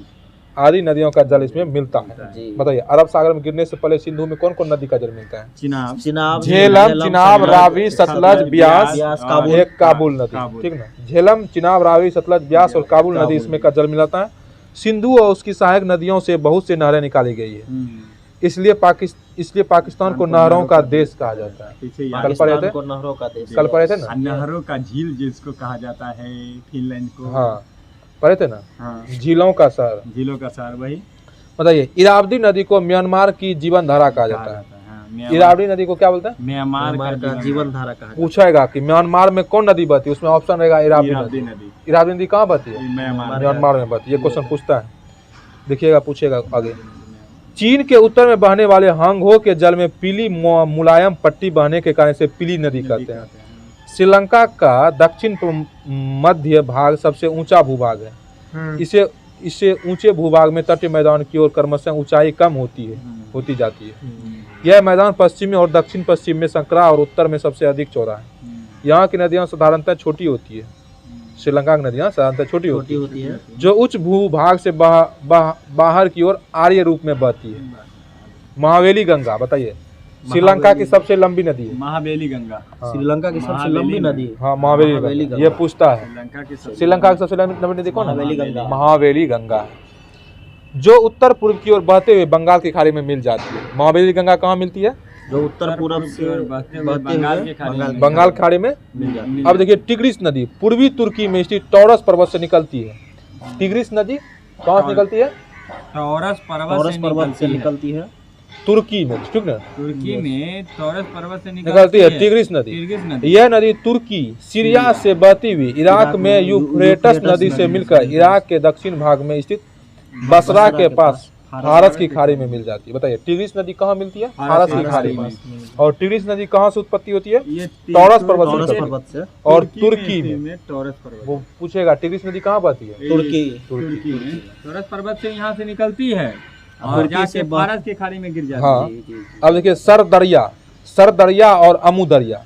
आदि नदियों का जल इसमें मिलता है। बताइए अरब सागर में गिरने से पहले सिंधु में कौन कौन नदी का जल मिलता है? चिनाब, झेलम, चिनाब, रावी, सतलज, ब्यास, एक काबुल नदी, ठीक ना। झेलम, चिनाब, रावी, सतलज, ब्यास और काबुल नदी इसमें का जल मिलाता है। सिंधु और उसकी सहायक नदियों से बहुत से नहरें निकाली गई है। इसलिए पाकिस्तान को नहरों का देश कहा जाता है। पीछे कल पढ़े थे, को नहरों का देश। कल पढ़े थे ना, नहरों का झील जिसको कहा जाता है फिनलैंड को। हाँ पढ़े थे ना, हाँ, झीलों का शहर। झीलों का शहर वही बताइए, इरावदी नदी को म्यांमार की जीवन धारा कहा जाता है। हाँ, इरावदी नदी को क्या बोलते हैं? म्यांमार का जीवन धारा कहा जाता पूछेगा कि म्यांमार में कौन नदी बहती है, उसमें ऑप्शन रहेगा इरावदी इरावदी नदी। नदी इरावदी नदी कहाँ बहती है? म्यांमार में बहती है। ये क्वेश्चन पूछता है, देखिएगा, पूछेगा आगे। चीन के उत्तर में बहने वाले हांगहो के जल में पीली मुलायम पट्टी बहने के कारण से पीली नदी कहते हैं। श्रीलंका का दक्षिण मध्य भाग सबसे ऊंचा भूभाग है। है। इससे ऊंचे भूभाग में तटीय मैदान की ओर क्रमशः ऊंचाई कम होती जाती है। यह मैदान पश्चिमी और दक्षिण पश्चिम में संकरा और उत्तर में सबसे अधिक चौड़ा है। यहाँ की नदियाँ साधारणतः छोटी होती है। श्रीलंका की नदियाँ साधारणतः छोटी होती है, जो उच्च भूभाग से बाहर की ओर आर्य रूप में बहती है। महावेली गंगा, बताइए, श्रीलंका की सबसे लंबी नदी है। महावेली गंगा श्रीलंका की सबसे लंबी नदी। हाँ, महावेली गंगा। ये पूछता है, श्रीलंका की सबसे लंबी नदी कौन है? महावेली गंगा। महावेली गंगा, जो उत्तर पूर्व की ओर बहते हुए बंगाल की खाड़ी में मिल जाती है। महावेली गंगा कहाँ मिलती है? जो उत्तर पूर्व से बहते हुए बंगाल खाड़ी में मिल जाती है। अब देखिए, टिग्रिस नदी पूर्वी तुर्की में स्थित टॉरस पर्वत से निकलती है। टिग्रिस नदी कहाँ से निकलती है? टॉरस पर्वत से निकलती है। तुर्की में, ठीक ना, तुर्की में टॉरस पर्वत से निकलती है टिग्रिस नदी। यह नदी तुर्की सीरिया से बहती हुई इराक में यूफ्रेटस नदी से मिलकर इराक के दक्षिण भाग में स्थित बसरा के पास फारस की खाड़ी में मिल जाती है। बताइए, टिग्रिस नदी कहाँ मिलती है? फारस की खाड़ी में। और टिग्रिस नदी कहाँ से उत्पत्ति होती है? टॉरस पर्वत से। और तुर्की में टॉरस पर्वत, वो पूछेगा टिग्रिस नदी कहाँ बहती है? तुर्की में टॉरस पर्वत से यहाँ से निकलती है और जाके फारस की खाड़ी में गिर जाती है। हाँ, अब देखिए, सरदरिया और अमू दरिया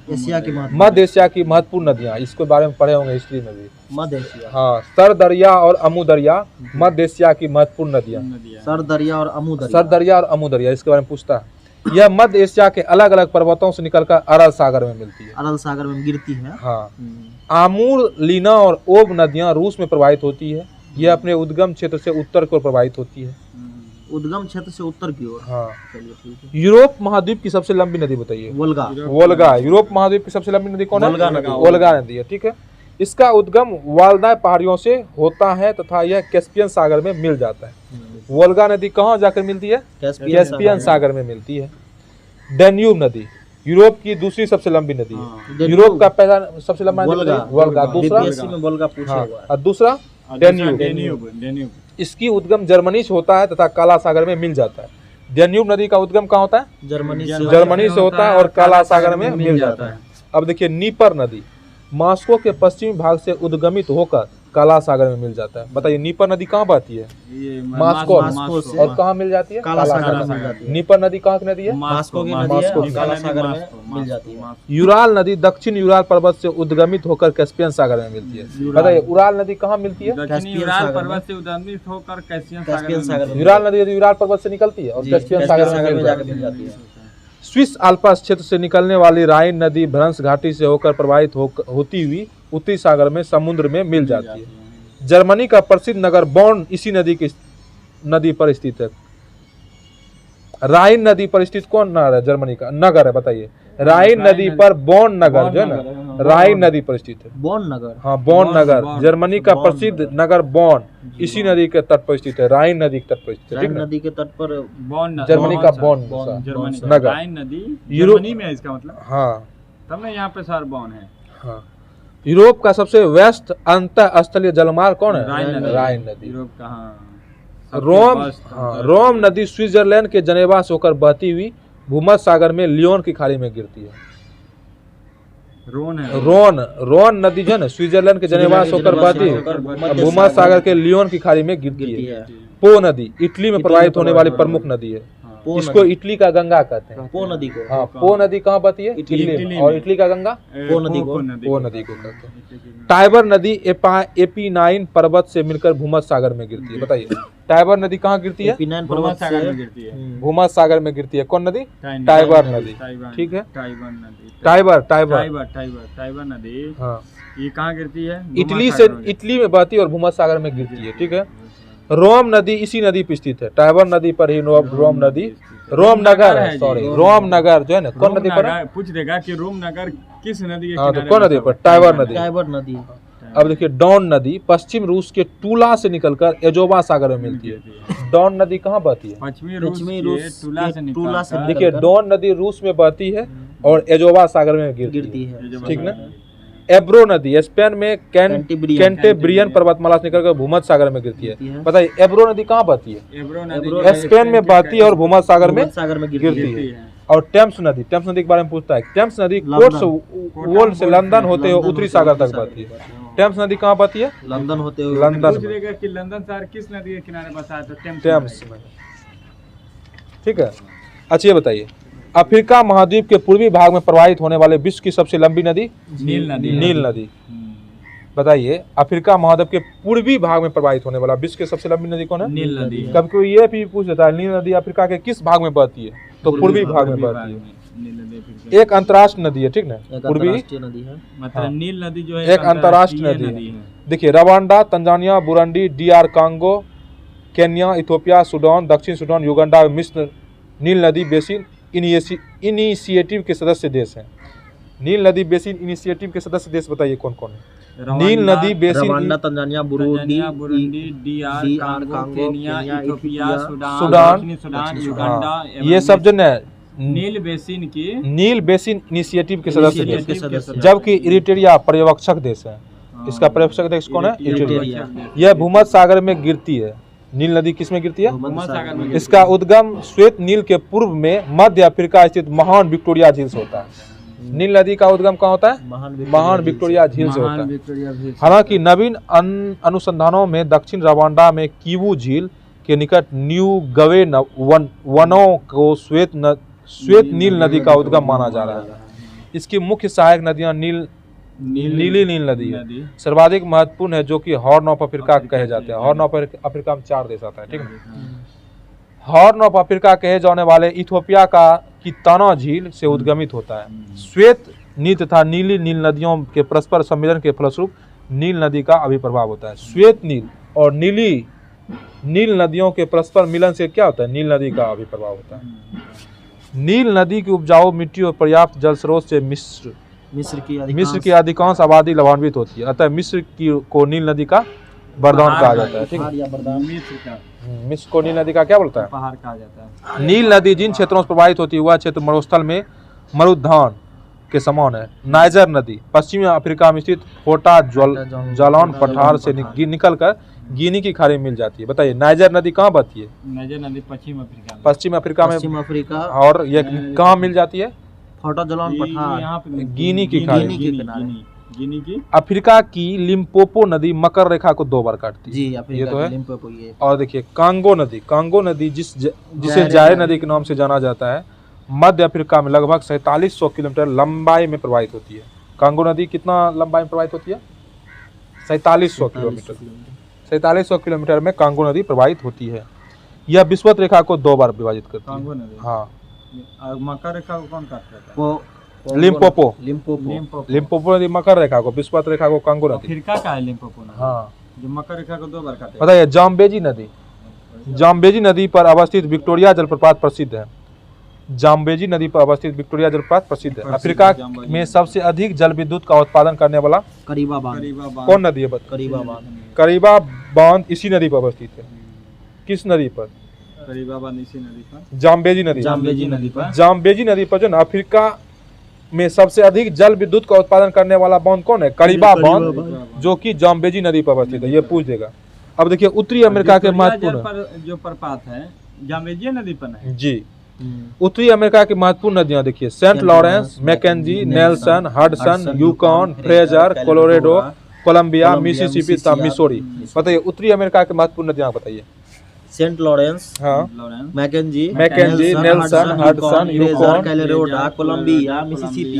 मध्य एशिया की महत्वपूर्ण नदियाँ। इसके बारे में पढ़े होंगे हिस्ट्री में भी। मध्य एशिया, हाँ, सरदरिया और अमू दरिया मध्य एशिया की महत्वपूर्ण नदियाँ। सरदरिया और अमू दरिया, इसके बारे में पूछता है। यह मध्य एशिया के अलग अलग पर्वतों से निकलकर अरल सागर में मिलती है। अरल सागर में गिरती है। हाँ, आमूर, लीना और ओब नदियाँ रूस में प्रवाहित होती है। यह अपने उद्गम क्षेत्र से उत्तर की ओर प्रवाहित होती है। उद्गम क्षेत्र से उत्तर की ओर। हाँ, चलिए ठीक है। यूरोप महाद्वीप की सबसे लंबी नदी बताइए? वोल्गा। यूरोप महाद्वीप की सबसे लंबी नदी कौन है? वोल्गा नदी है, ठीक है। इसका उद्गम वाल्दाय पहाड़ियों से होता है तथा यह कैस्पियन सागर में मिल जाता है। वोल्गा नदी कहाँ जाकर मिलती है? कैस्पियन सागर में मिलती है। डैन्यूब नदी यूरोप की दूसरी सबसे लंबी नदी है। यूरोप का पहला सबसे लंबा वोल्गा, दूसरा डैन्यूब। इसकी उद्गम जर्मनी से होता है तथा काला सागर में मिल जाता है। डैन्यूब नदी का उद्गम कहाँ होता है? जर्मनी से होता है और काला सागर में मिल जाता है। अब देखिए, नीपर नदी मॉस्को के पश्चिमी भाग से उद्गमित होकर काला सागर में मिल जाता है। बताइए, नीपर नदी कहाँ बहती है? मॉस्को और कहाँ मिल जाती है? काला सागर में। नीपर नदी कहाँ की नदी है? मॉस्को की नदी है और काला सागर में मिल जाती है। यूराल नदी दक्षिण यूराल पर्वत से उद्गमित होकर कैस्पियन सागर में मिलती है। बताइए, उराल नदी कहाँ मिलती है? यूराल पर्वत से उद्गमित होकर कैस्पियन सागर में। यूराल नदी यूराल पर्वत से निकलती है और कैस्पियन सागर में जाकर मिल जाती है। स्विस अल्प्स क्षेत्र से निकलने वाली राइन नदी भ्रंश घाटी से होकर प्रवाहित होती हुई उत्तरी सागर में समुद्र में मिल जाती है। जर्मनी का प्रसिद्ध नगर बॉन इसी नदी पर स्थित है। राइन नदी पर स्थित कौन नगर है? जर्मनी का नगर है, बताइए। राइन नदी पर बॉन नगर जो है ना, राइन नदी पर स्थित है। बॉन नगर, हाँ, बॉन नगर, जर्मनी का प्रसिद्ध नगर बॉन इसी नदी के तट पर स्थित है। राइन नदी के तट पर स्थित है। राइन नदी के तट पर जर्मनी का बॉन नगर, राइन नदी जर्मनी में है इसका मतलब। हाँ, तब में यहाँ पे सर बॉन है। हाँ, यूरोप का सबसे व्यस्त अंतःस्थलीय जलमार्ग कौन है? राइन नदी। यूरोप का, हाँ। रोम नदी स्विट्जरलैंड के जनेवा से होकर बहती हुई भूमध्य सागर में लियोन की खाड़ी में गिरती है। रोन नदी जो है ना, स्विट्जरलैंड के जनेवा से होकर बहती है, भूमध्य सागर के लियोन की खाड़ी में गिरती है। पो नदी इटली में प्रवाहित होने वाली प्रमुख नदी है। इसको इटली का गंगा कहते हैं। पो नदी को। हाँ, पो नदी कहाँ बहती है? इटली में। और इटली का गंगा पो नदी को कहते हैं। टाइबर नदी एपीनाइन पर्वत से मिलकर भूमध्य सागर में गिरती है। बताइए, टाइबर नदी कहाँ गिरती है? भूमध्य सागर में गिरती है। भूमध्य सागर में गिरती है। कौन नदी? टाइबर नदी, ठीक है। टाइबर नदी, हाँ, ये कहाँ गिरती है? इटली में बहती है और भूमध्य सागर में गिरती है, ठीक है। रोम नदी इसी नदी पर स्थित है, टाइबर नदी पर ही रोम नदी, रोम नगर है, सॉरी रोम नगर जो है ना, कौन नदी पर है? पूछ देगा कि रोम नगर किस नदी के हाँ, तो किनारे कौन नदी पर? टाइबर नदी। टाइबर नदी। अब देखिए डॉन नदी पश्चिम रूस के टूला से निकलकर एजोवा सागर में मिलती है। डॉन नदी कहाँ बहती है? पश्चिमी रूस के टूला से टूला से निकलकर देखिए डॉन नदी रूस में बहती है और एजोवा सागर में गिरती है, ठीक ना। एब्रो नदी स्पेन में कैंटेब्रियन पर्वतमाला से निकलकर भूमध्य सागर में गिरती है। पता है एब्रो नदी कहाँ बहती है? एब्रो नदी स्पेन में बहती है और भूमध्य सागर में गिरती गिरती है। और टेम्स नदी के बारे में पूछता है। टेम्स नदी कोर्ट से लंदन होते हुए उत्तरी सागर तक बहती है। टेम्स नदी कहाँ बहती है? लंदन होते हुए लंदन पूछ देगा कि लंदन शहर किस नदी के किनारे बसा है, तो टेम्स में, ठीक है। अच्छा ये बताइए अफ्रीका महाद्वीप के पूर्वी भाग में प्रवाहित होने वाले विश्व की सबसे लंबी नदी? नील नदी। नील नदी। बताइए अफ्रीका महाद्वीप के पूर्वी भाग में प्रवाहित होने वाला विश्व की सबसे लंबी नदी कौन है? नील नदी। कभी कोई ये भी पूछ लेता है नील नदी अफ्रीका के किस भाग में बहती है, तो पूर्वी भाग में बहती है। नील नदी एक अंतर्राष्ट्रीय नदी है, ठीक ना, पूर्वी नदी है। मतलब नील नदी जो है एक अंतर्राष्ट्रीय नदी है। देखिए Rwanda, Tanzania, Burundi, DR Congo, Kenya, Ethiopia, Sudan, दक्षिण सूडान, युगांडा, मिस्र नील नदी बेसिन इनिशिएटिव के सदस्य देश हैं। नील नदी बेसिन इनिशिएटिव के सदस्य देश बताइए कौन कौन है? नील नदी basin Rwanda, Tanzania, Burundi, DR Congo, Kenya, Ethiopia, Sudan, Sudan, Uganda, ये सब जो है नील बेसिन की नील बेसिन इनिशिएटिव के सदस्य इनिशिएटिव के देश, सदस्य। जबकि इरिट्रिया पर्यवेक्षक देश है। इसका पर्यवेक्षक देश कौन है? इरिट्रिया। यह भूमध्य सागर में गिरती है। नील नदी किस में गिरती है? भूमध्य सागर में। इसका उद्गम श्वेत नील के पूर्व में मध्य अफ्रीका स्थित महान विक्टोरिया झील से होता है। नील नदी का उद्गम कहाँ होता है? महान विक्टोरिया झील से होता है। हालांकि नवीन अनुसंधानों में दक्षिण रवांडा में किवू झील के निकट न्यू गवे वनों को श्वेत नील नदी का उद्गम माना जा रहा है। इसकी मुख्य सहायक नदियां नीली नील नदी है, सर्वाधिक महत्वपूर्ण है, जो कि हॉर्न ऑफ अफ्रीका कहे जाते हैं। हॉर्न ऑफ अफ्रीका में 4 देश आता है, ठीक है। हॉर्न ऑफ अफ्रीका कहे जाने वाले इथियोपिया की ताना झील से उद्गमित होता है। श्वेत नील तथा नीली नील नदियों के परस्पर सम्मेलन के फलस्वरूप नील नदी का अभिप्रभाव होता है। श्वेत नील और नीली नील नदियों के परस्पर मिलन से क्या होता है? नील नदी का अभिप्रभाव होता है। नील नदी की उपजाऊ मिट्टी और पर्याप्त जल स्रोत से मिस्र की अधिकांश आबादी लाभान्वित होती है। अतः मिस्र को नील नदी का वरदान कहा जाता है, ठीक है। मिस्र को नील नदी का क्या बोलता है? पहाड़ कहा जाता है। नील नदी जिन क्षेत्रों से प्रवाहित होती है वह क्षेत्र मरुस्थल में मरुद्यान के समान है। नाइजर नदी पश्चिमी अफ्रीका में स्थित फोटा जालौन पठार से निकलकर गिनी की खाड़ी में मिल जाती है। बताइए नाइजर नदी कहाँ बहती है? नाइजर नदी पश्चिम अफ्रीका में। पश्चिम अफ्रीका और ये कहाँ मिल जाती है? फोटा जालौन पठार, यहाँ पे गिनी की खाड़ी। गिनी की अफ्रीका की लिम्पोपो नदी मकर रेखा को 2 बार काटती है। जी, ये तो है। लिम्पोपो ये। और देखिए कांगो नदी जिसे जायरे नदी के नाम से जाना जाता है, मध्य अफ्रीका में लगभग 4700 किलोमीटर लंबाई में प्रवाहित होती है। कांगो नदी कितना लंबाई में प्रवाहित होती है? 4700 किलोमीटर। 4700 किलोमीटर में कांगो नदी प्रवाहित होती है। यह विषुवत रेखा को 2 बार विभाजित करती है। कांगो नदी। हाँ। मकर रेखा को कौन काटता है? लिम्पोपो नदी मकर रेखा को, विषुवत रेखा को कांगो नदी। अफ्रीका का है लिम्पोपो नदी। हाँ। जो मकर रेखा को 2 बार काटता है। बताइए जाम्बेजी नदी पर अवस्थित विक्टोरिया जलप्रपात प्रसिद्ध है। जाम्बेजी नदी पर अवस्थित विक्टोरिया जलप्रपात प्रसिद्ध है। अफ्रीका में सबसे अधिक जल विद्युत का उत्पादन करने वाला करीबा बांध। कौन नदी है? करीबा बांध इसी नदी पर अवस्थित है। किस नदी पर? करीबा बांध इसी नदी पर। जाम्बेजी नदी पर जो ना अफ्रीका में सबसे अधिक जल विद्युत का उत्पादन करने वाला बांध कौन है? करीबा बांध, जो कि जाम्बेजी नदी पर अवस्थित है। ये पूछ देगा। अब देखिए उत्तरी अमेरिका के महत्वपूर्ण जो प्रपात है जाम्बेजी नदी पर है जी। उत्तरी अमेरिका की महत्वपूर्ण नदियां देखिए Saint Lawrence, Mackenzie, Nelson, Hudson, Yukon, Fraser, Colorado, Columbia, Mississippi तथा मिसौरी। बताइए उत्तरी अमेरिका की महत्वपूर्ण नदियां बताइए। सेंट लॉरेंस, हाँ, Mackenzie, Nelson, Hudson, Yukon, Colorado, Columbia, Mississippi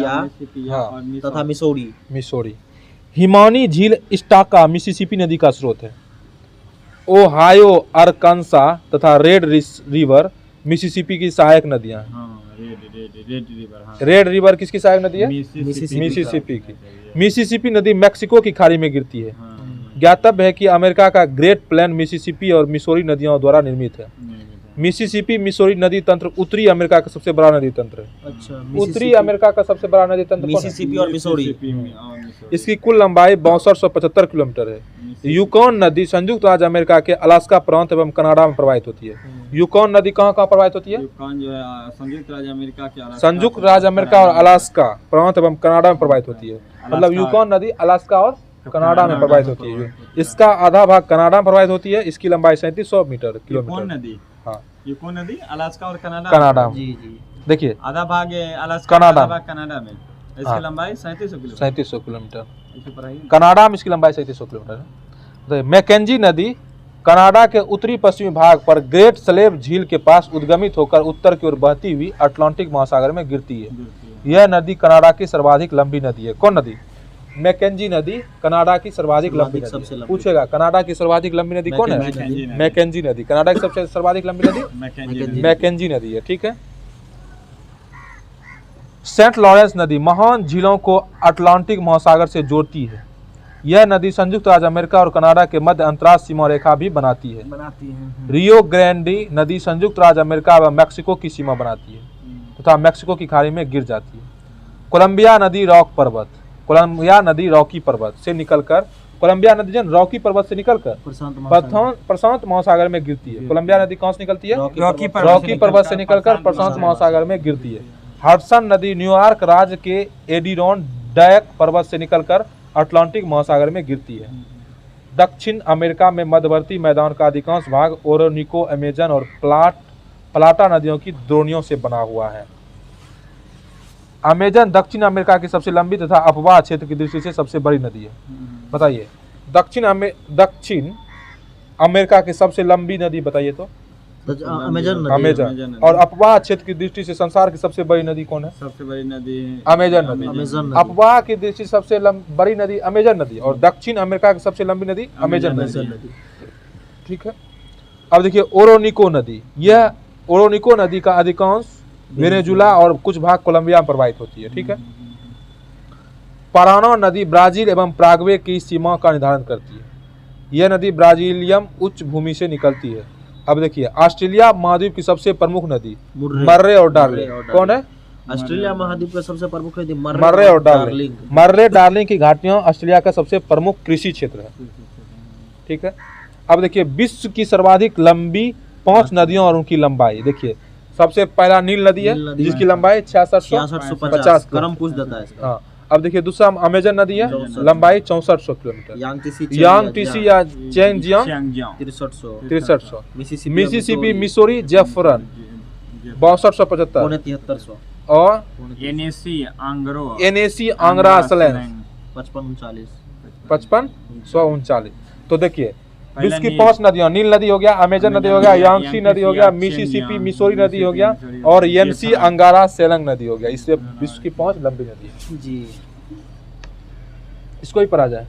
तथा मिसौरी। हिमानी झील स्टाका मिसिसिपी नदी का स्रोत है। ओहायो, अरकानसा तथा रेड रिवर मिसिसिपी की सहायक नदियां हैं। रेड रिवर किसकी सहायक नदी है? मिसिसिपी की। मिसिसिपी नदी मैक्सिको की खाड़ी में गिरती है। ज्ञातव्य है कि अमेरिका का ग्रेट प्लेन मिसिसिपी और मिसौरी नदियों द्वारा निर्मित है। मिसिसिपी मिसौरी नदी तंत्र उत्तरी अमेरिका का सबसे बड़ा नदी तंत्र है। अच्छा, उत्तरी अमेरिका का सबसे बड़ा नदी तंत्र कौन है? मिसिसिपी और मिसौरी। इसकी कुल लंबाई 6275 किलोमीटर है। यूकॉन नदी संयुक्त राज्य अमेरिका के अलास्का प्रांत एवं कनाडा में प्रवाहित होती है। यूकॉन नदी कहाँ कहाँ प्रवाहित होती है? यूकॉन जो है संयुक्त राज्य अमेरिका के संयुक्त राज्य अमेरिका और अलास्का प्रांत एवं कनाडा में प्रवाहित होती है। मतलब यूकॉन नदी अलास्का और कनाडा में प्रवाहित होती है। इसका आधा भाग कनाडा में प्रवाहित होती है। इसकी लंबाई 3700 किलोमीटर। नदी, हाँ, यूकॉन नदी अलास्का और कनाडा में। जी जी। देखिए आधा भाग अलास्का, कनाडा, आधा भाग कनाडा में। इसकी लंबाई 3700 किलोमीटर। कनाडा में इसकी लंबाई 3700 किलोमीटर है। मैकेंजी नदी कनाडा के उत्तरी पश्चिमी भाग पर ग्रेट स्लेव झील के पास उद्गमित होकर उत्तर की ओर बहती हुई अटलांटिक महासागर में गिरती है। यह नदी कनाडा की सर्वाधिक लंबी नदी है। कौन नदी? मैकेंजी नदी कनाडा की सर्वाधिक लंबी नदी है। पूछेगा कनाडा की सर्वाधिक लंबी नदी कौन है? मैकेंजी नदी। कनाडा की सबसे सर्वाधिक लंबी नदी मैकेंजी नदी है। ठीक है। सेंट लॉरेंस नदी महान झीलों को अटलांटिक महासागर से जोड़ती है। यह नदी संयुक्त राज्य अमेरिका और कनाडा के मध्य अंतराल सीमा रेखा भी बनाती है। रियो ग्रैंडी नदी संयुक्त राज्य अमेरिका व मैक्सिको की सीमा बनाती है तथा मैक्सिको की खाड़ी में गिर जाती है। कोलंबिया नदी रॉकी पर्वत से निकलकर कोलंबिया नदी जन रॉकी पर्वत से निकलकर प्रशांत महासागर में गिरती है। कोलंबिया नदी कहाँ से निकलती है? रॉकी पर्वत से निकलकर प्रशांत महासागर में गिरती है। हडसन नदी न्यूयॉर्क राज्य के एडिरोनडाक पर्वत से निकलकर अटलांटिक महासागर में गिरती है। दक्षिण अमेरिका में मध्यवर्ती मैदान का अधिकांश भाग ओरोनिको, अमेजन और प्लाटा नदियों की द्रोणियों से बना हुआ है। अमेजन दक्षिण अमेरिका की सबसे लंबी तथा अपवाह क्षेत्र की दृष्टि से सबसे बड़ी नदी है। बताइए दक्षिण अमेरिका की सबसे लंबी नदी बताइए तो? अमेजन। और अपवाह क्षेत्र की दृष्टि से संसार की सबसे बड़ी नदी कौन है? सबसे बड़ी नदी अमेजन नदी। अपवाह की दृष्टि से सबसे बड़ी नदी अमेजन नदी और दक्षिण अमेरिका की सबसे लंबी नदी अमेजन नदी। ठीक है। अब देखिए ओरोनिको नदी। यह ओरोनिको नदी का अधिकांश वेनेजुला और कुछ भाग कोलंबिया में प्रवाहित होती है। ठीक है। पाराना नदी ब्राजील एवं प्राग्वे की सीमा का निर्धारण करती है। यह नदी ब्राजीलियम उच्च भूमि से निकलती है। अब देखिए ऑस्ट्रेलिया महाद्वीप की सबसे प्रमुख नदी मर्रे और डार्लिंग कौन है? ऑस्ट्रेलिया महाद्वीप का सबसे प्रमुख नदी मर्रे और डार्लिंग। मर्रे डार्लिंग की घाटियां ऑस्ट्रेलिया का सबसे प्रमुख कृषि क्षेत्र है। ठीक है। अब देखिए विश्व की सर्वाधिक लंबी 5 नदियों और उनकी लंबाई देखिए। सबसे पहला नील नदी है जिसकी लंबाई 6650 गरम पूछ देता है। हाँ। अब देखिए दूसरा अमेजन नदी है लंबाई 6400 किलोमीटर। यांगटीसी या चेंगजियांग 6300। मिसिसिपी मिसौरी जेफरन 6275 और एनएसी आंग्रा सलेंस 5539। तो देखिए विश्व की 5 नदियां नील नदी हो गया, अमेजन नदी हो गया, यांगसी नदी हो गया, मिसिसिपी मिसौरी नदी हो गया और एनसी अंगारा सेलंग नदी हो गया। इससे विश्व की 5 लंबी नदी है जी। इसको ही पढ़ा जाए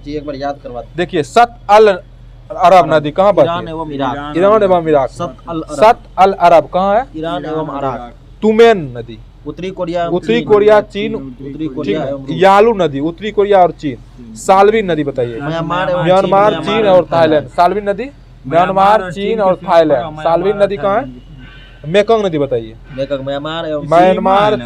जी, एक बार याद करवा। देखिए सत अल अरब नदी कहाँ पर? ईरान एवं इराक। सत अल अरब कहाँ है? ईरान एवं इराक। तुमेन नदी उत्तरी कोरिया चीन। यालू नदी उत्तरी कोरिया और चीन। साल्विन नदी बताइए? म्यांमार चीन और थाईलैंड। साल्विन नदी म्यांमार चीन और थाईलैंड। साल्विन नदी कहाँ है? मेकंग नदी बताइए? म्यांमार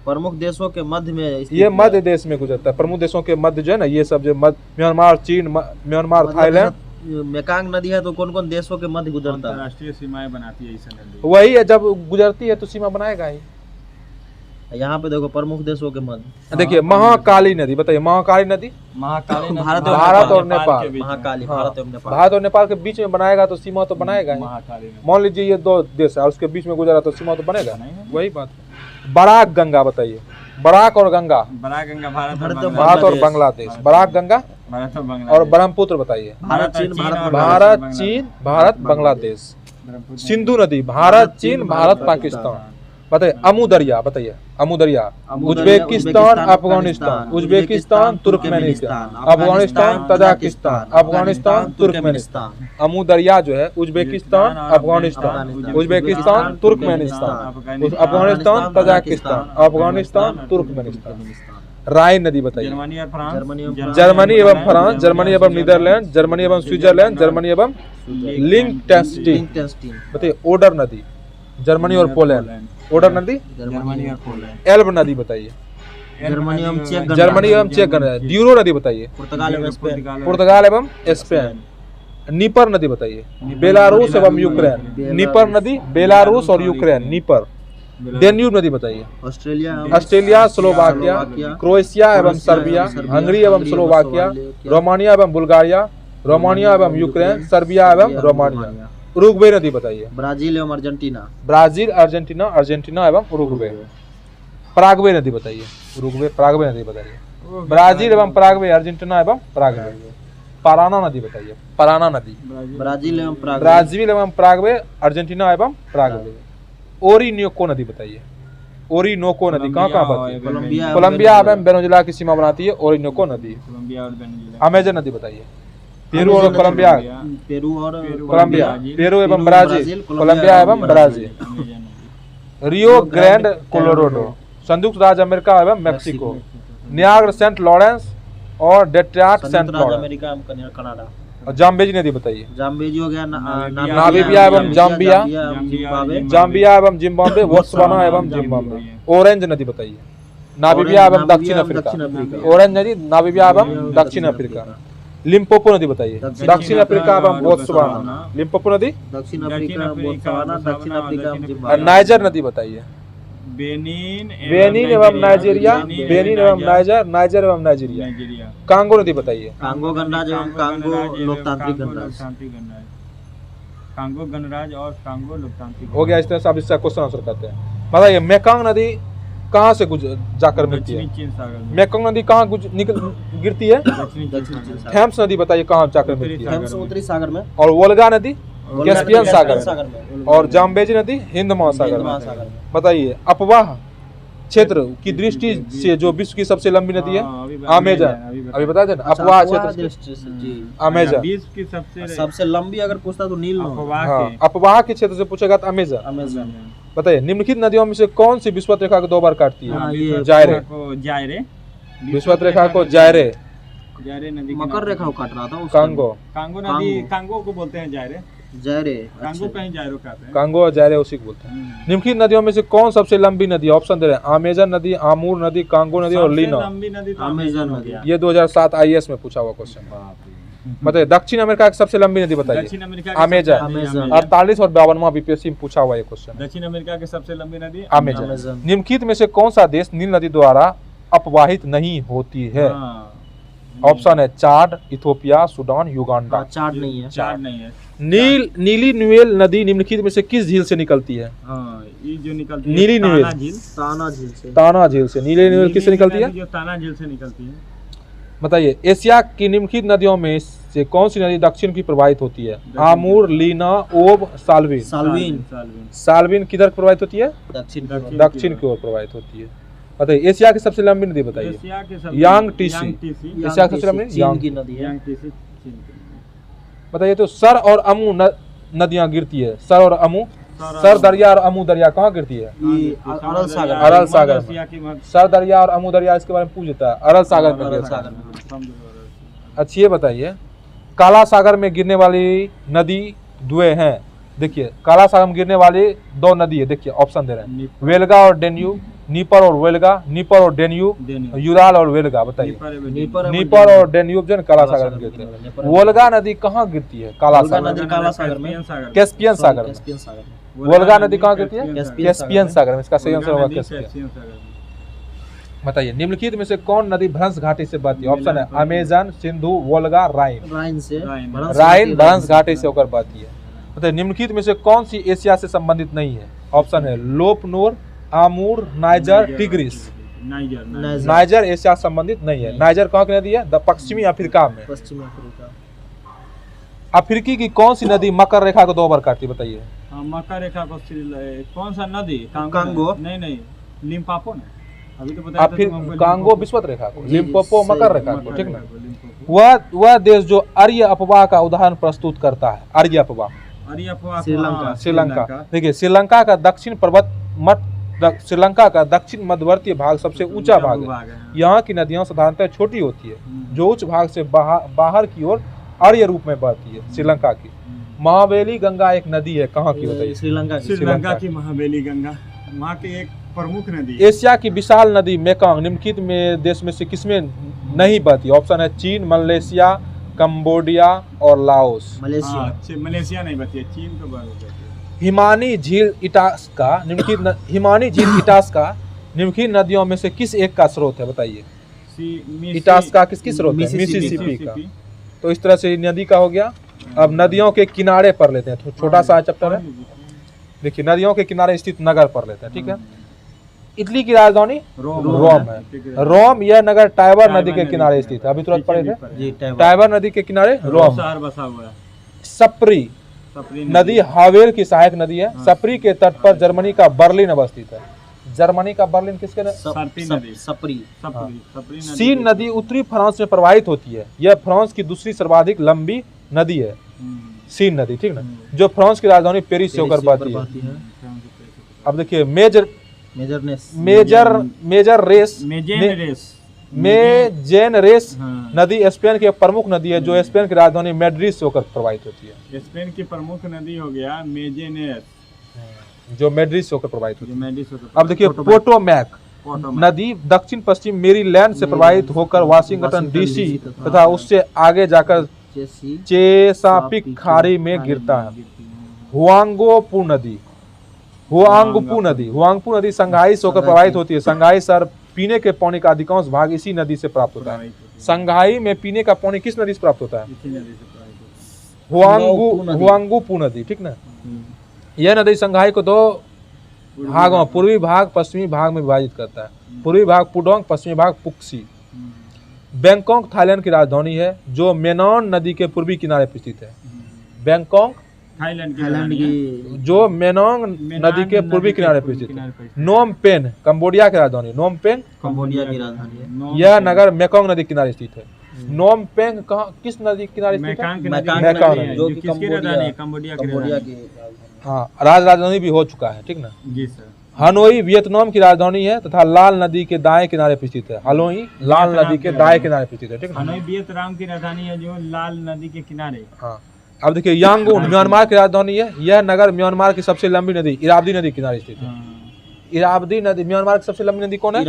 प्रमुख देशों के मध्य में, ये मध्य देश में गुजरता है। प्रमुख देशों के मध्य जो है ना ये सब जो म्यांमार चीन म्यांमार थाईलैंड। मेकांग नदी है तो कौन कौन देशों के मध्य गुजरता है? राष्ट्रीय सीमाएं बनाती है इस नदी। वही है जब गुजरती है तो सीमा बनाएगा ही। यहाँ पे देखो प्रमुख देशों के मध्य। देखिए महाकाली नदी बताइए? महाकाली नदी भारत और नेपाल। महाकाली भारत और नेपाल के बीच में बनाएगा तो सीमा तो बनाएगा ही। मान लीजिए ये 2 देश है और उसके बीच में गुजरा तो सीमा तो बनेगा। वही बात। बराक गंगा बताइए? बराक और गंगा। भारत और बांग्लादेश। बराक गंगा और ब्रह्मपुत्र बताइए? भारत बांग्लादेश। सिंधु नदी भारत चीन भारत पाकिस्तान बताइए? अमू दरिया बताइए? अमू दरिया Uzbekistan Afghanistan Uzbekistan Turkmenistan Afghanistan Tajikistan Afghanistan Turkmenistan. Amu दरिया जो है Uzbekistan Afghanistan Uzbekistan Turkmenistan Afghanistan Tajikistan Afghanistan Turkmenistan. Rhine नदी बताइए। जर्मनी और फ्रांस, जर्मनी एवं फ्रांस, जर्मनी एवं नीदरलैंड, जर्मनी एवं स्विट्जरलैंड, जर्मनी एवं लिंकटेनस्टीन बताइए। ओडर नदी, जर्मनी और पोलैंड। ओडर नदी, जर्मनी और पोलैंड। एल्ब नदी बताइए। जर्मनी एवं चेक जर्मनी एवं चेक गणराज्य। ड्यूरो नदी बताइए। पुर्तगाल एवं स्पेन। पुर्तगाल एवं स्पेन। नीपर नदी बताइए। बेलारूस एवं यूक्रेन। नीपर नदी, बेलारूस और यूक्रेन। नीपर। डेन्यूब नदी बताइए। ऑस्ट्रेलिया, स्लोवाकिया, क्रोएशिया एवं सर्बिया, हंगरी एवं स्लोवाकिया, रोमानिया एवं बुल्गारिया, रोमानिया एवं यूक्रेन, सर्बिया एवं रोमानिया। उरुग्वे नदी बताइए। ब्राजील एवं अर्जेंटीना। ब्राजील, अर्जेंटीना, अर्जेंटीना एवं उरुग्वे। पराग्वे नदी बताइए। उरुग्वे, पराग्वे नदी बताइए। ब्राजील एवं पराग्वे, अर्जेंटीना एवं पराग्वे। पाराना नदी बताइए। पाराना नदी, ब्राजील एवं ब्राजील एवं पराग्वे, अर्जेंटीना एवं पराग्वे। ओरिनोको नदी बताइए। ओरिनोको नदी कहाँ कहाँ बढ़ती है? कोलंबिया एवं वेनेजुएला की सीमा बनाती है ओरिनोको नदी। कोलंबिया और वेनेजुएला। अमेजन नदी बताइए। पेरू और कोलंबिया, पेरू और कोलंबिया, पेरू एवं ब्राजील, कोलंबिया एवं ब्राजील। रियो ग्रैंड कोलोराडो, संयुक्त राज्य अमेरिका एवं मैक्सिको। नियाग्रा सेंट लॉरेंस और डेट्रॉइट सेंट लॉरेंस। अमेरिका एवं कनाडा। और जाम्बेजी नदी बताइए। जाम्बेजी हो गया, नामीबिया एवं जाम्बिया, जाम्बिया एवं जिम्बाब्वे, बोत्सवाना एवं जिम्बाब्वे। ऑरेंज नदी बताइए। नामीबिया एवं दक्षिण अफ्रीका। ऑरेंज नदी, नामीबिया एवं दक्षिण अफ्रीका। लिम्पोपो नदी बताइए। दक्षिण अफ्रीका एवं बोत्सवाना। लिम्पोपो नदी, दक्षिण अफ्रीका, बोत्सवाना, दक्षिण अफ्रीका, जिम्बाब्वे। नाइजर नदी बताइए। बेनिन एवं नाइजीरिया, बेनिन एवं नाइजर, नाइजर एवं नाइजीरिया। कांगो नदी बताइए। कांगो गणराज्य एवं कांगो लोकतांत्रिक गणराज्य। कांगो गणराज्य और कांगो लोकतांत्रिक हो गया। इस तरह से आप इसका क्वेश्चन आंसर करते हैं। बताइए मेकांग नदी कहाँ से जाकर मिलती है? चीन सागर में। मेकांग नदी कहाँ गिरती है? थेम्स नदी बताइए कहाँ जाकर मिलती है? थेम्स उत्तरी सागर में। और वोल्गा नदी कैस्पियन सागर में। और जाम्बेजी नदी हिंद महासागर में। बताइए अफवाह क्षेत्र की दृष्टि से जो विश्व की सबसे लंबी नदी है? अमेजन। अभी बता दें ना, अफवाह क्षेत्र अमेजन। विश्व की सबसे लंबी अगर पूछता तो नील। अफवाह के क्षेत्र से पूछेगा तो अमेजन। बताइए निम्नलिखित नदियों में से कौन सी विषुवत रेखा को 2 बार काटती है? जायरे। विषुवत रेखा को जायरे। नदी मकर रेखा को काट रहा था। कांगो। कांगो नदी, कांगो को बोलते हैं जायरे। कांगो कहीं जायरो कहते हैं। कांगो और जायरे उसी को बोलते हैं। निम्नलिखित नदियों में से कौन सबसे लंबी नदी है? ऑप्शन दे रहे हैं। अमेजन नदी, आमूर नदी, कांगो नदी और लीना। लंबी नदी तो अमेजन नदी। ये 2007 IAS में पूछा हुआ क्वेश्चन। बताइए दक्षिण अमेरिका की सबसे लंबी नदी बताइए। दक्षिण अमेरिका अमेजन। 48 और 52वां BPSC में पूछा हुआ ये क्वेश्चन। दक्षिण अमेरिका की सबसे लंबी नदी अमेजन। निम्नलिखित में से कौन सा देश नील नदी द्वारा अपवाहित नहीं होती है? ऑप्शन है चाड, इथोपिया, सूडान, युगांडा। चाड नहीं है। चाड नहीं है। नीली न्यूएल नदी निम्नलिखित में से किस झील से निकलती है? ये जो निकलती है नीली न्यूएल, ताना झील से। ताना झील से। नीली न्यूएल किससे निकलती है? जो ताना झील से निकलती है। बताइए एशिया की निम्नलिखित नदियों में से कौन सी नदी दक्षिण की प्रवाहित होती है? आमूर, लीना, ओब, साल्विन। साल्विन किधर प्रवाहित होती है? दक्षिण की ओर प्रवाहित होती है। बताइए एशिया की सबसे लंबी नदी बताइए। यांग टीसी। एशिया की सबसे लंबी यांग की नदी है। बताइए तो सर और अमू नदियां गिरती है। सर और अमू, सर दरिया और अमू दरिया कहाँ गिरती है? अरल सागर में। सर दरिया और अमू दरिया इसके बारे में पूछ देता है। अरल सागर में गिरता है। अच्छा ये बताइए काला सागर में गिरने वाली नदी 2 हैं। देखिए काला सागर में गिरने वाली 2 नदी है। देखिए ऑप्शन दे रहे हैं। वेलगा और डेन्यूब, नीपर और वेलगा, नीपर और डेन्यूब, यूराल और वेलगा। बताइए नीपर और डेन्यूब जो काला सागर में गिरते हैं। वोल्गा नदी कहाँ गिरती है? काला सागर में, कैस्पियन सागर में। वोल्गा नदी कहाँ गिरती है? कैस्पियन सागर में। इसका सही आंसर होगा कैस्पियन। बताइए निम्नलिखित में से कौन नदी भ्रंश घाटी से बहती है? ऑप्शन है अमेजन, सिंधु, वोल्गा, राइन। राइन भ्रंश घाटी से होकर बहती है। बताइए निम्नलिखित में से कौन सी एशिया से संबंधित नहीं है? ऑप्शन है Lop Nur, Amur, niger, tigris. Niger Asia संबंधित नहीं है। नाइजर कहाँ की नदी है? पश्चिमी अफ्रीका में। अफ्रीकी की कौन सी नदी मकर रेखा को 2 बार काटती है? बताइए। मकर रेखा को कौन सा नदी? कांगो। नहीं लिम्पोपो ना। अभी तो बताया था कांगो विषुवत रेखा को, लिम्पोपो मकर रेखा को। ठीक ना। वह देश जो आर्य अपवाह का उदाहरण प्रस्तुत करता है। आर्य अपवाह श्रीलंका। देखिए श्रीलंका का दक्षिण पर्वत मठ श्रीलंका का दक्षिण मध्यवर्ती भाग सबसे ऊंचा भाग है। यहाँ की नदियां साधारणतः छोटी होती है, जो उच्च भाग से बाहर की ओर अर्य रूप में बहती है। श्रीलंका की महावेली गंगा एक नदी है, कहाँ की बताइए? श्रीलंका की महावेली गंगा वहाँ की एक प्रमुख नदी। एशिया की विशाल नदी मेकंग निम्नलिखित में देश में से किसमें नहीं बहती? ऑप्शन है चीन, मलेशिया, कंबोडिया और लाओस। मलेशिया नहीं बहती है, चीन तो बहती है। हिमानी झील इटास्का निम्नलिखित नदियों में से किस एक का स्रोत है बताइए? इटास्का किसकी स्रोत है? मिसिसिपी का। तो इस तरह से नदी का हो गया। अब नदियों के किनारे पर लेते हैं, छोटा सा चैप्टर है। देखिए नदियों के किनारे स्थित नगर पर लेते हैं, ठीक है। इटली की राजधानी रोम है। रोम यह नगर टाइबर नदी के किनारे स्थित है। अभी तुरंत पढ़े थे, टाइबर नदी के किनारे रोम। सप्री नदी हावेल की सहायक नदी है। सप्री के तट पर जर्मनी का बर्लिन अवस्थित है। जर्मनी का बर्लिन किसके सप्री। सीन नदी उत्तरी फ्रांस में प्रवाहित होती है। यह फ्रांस की दूसरी सर्वाधिक लंबी नदी है, सीन नदी, ठीक ना, जो फ्रांस की राजधानी पेरिस से होकर बहती है। अब देखिए मेजेन रेस नदी स्पेन की प्रमुख नदी है, जो स्पेन की राजधानी मैड्रिड से होकर प्रवाहित होती है। स्पेन की प्रमुख नदी हो गया मेजेनेस, जो मैड्रिड से होकर प्रवाहित होती है। अब देखिए पोटोमैक नदी दक्षिण पश्चिम मेरीलैंड से प्रवाहित होकर वाशिंगटन डीसी तथा उससे आगे जाकर चेसापिक खाड़ी में गिरता है। हुआंगपू नदी संघाई से होकर प्रवाहित होती है। संघाई शहर पीने के पानी का अधिकांश भाग इसी नदी से प्राप्त होता है। संघाई में पीने का पानी किस नदी से प्राप्त होता है? हुआंगपू नदी, ठीक ना। यह नदी संघाई को दो भागों, पूर्वी भाग पश्चिमी भाग में विभाजित करता है। पूर्वी भाग पुडोंग, पश्चिमी भाग पुक्सी। बैंकॉक थाईलैंड की राजधानी है, जो मेनॉन नदी के पूर्वी किनारे पर स्थित है। बैंकॉक थाईलैंड की जो मेनोंग नदी के पूर्वी किनारे पर स्थित है। नोम पेन कंबोडिया की राजधानी। नोम पेन कंबोडिया की राजधानी है। यह नगर मेकोंग नदी किनारे स्थित है। नोम पेंग कहाँ किस नदी किनारे स्थित है? मेकांग, जो कि कंबोडिया की। हाँ, राजधानी भी हो चुका है, ठीक ना जी सर। हनोई वियतनाम की राजधानी है तथा लाल नदी के दाएं किनारे पर स्थित है। हनोई लाल नदी के दाएं किनारे पर स्थित है, ठीक है। हनोई वियतनाम की राजधानी है, जो लाल नदी के किनारे। हाँ, अब देखिए यांगून म्यांमार की राजधानी है। यह नगर म्यांमार की सबसे लंबी नदी इरावदी नदी किनारे स्थित है। इरावदी नदी म्यांमार की सबसे लंबी नदी कौन है?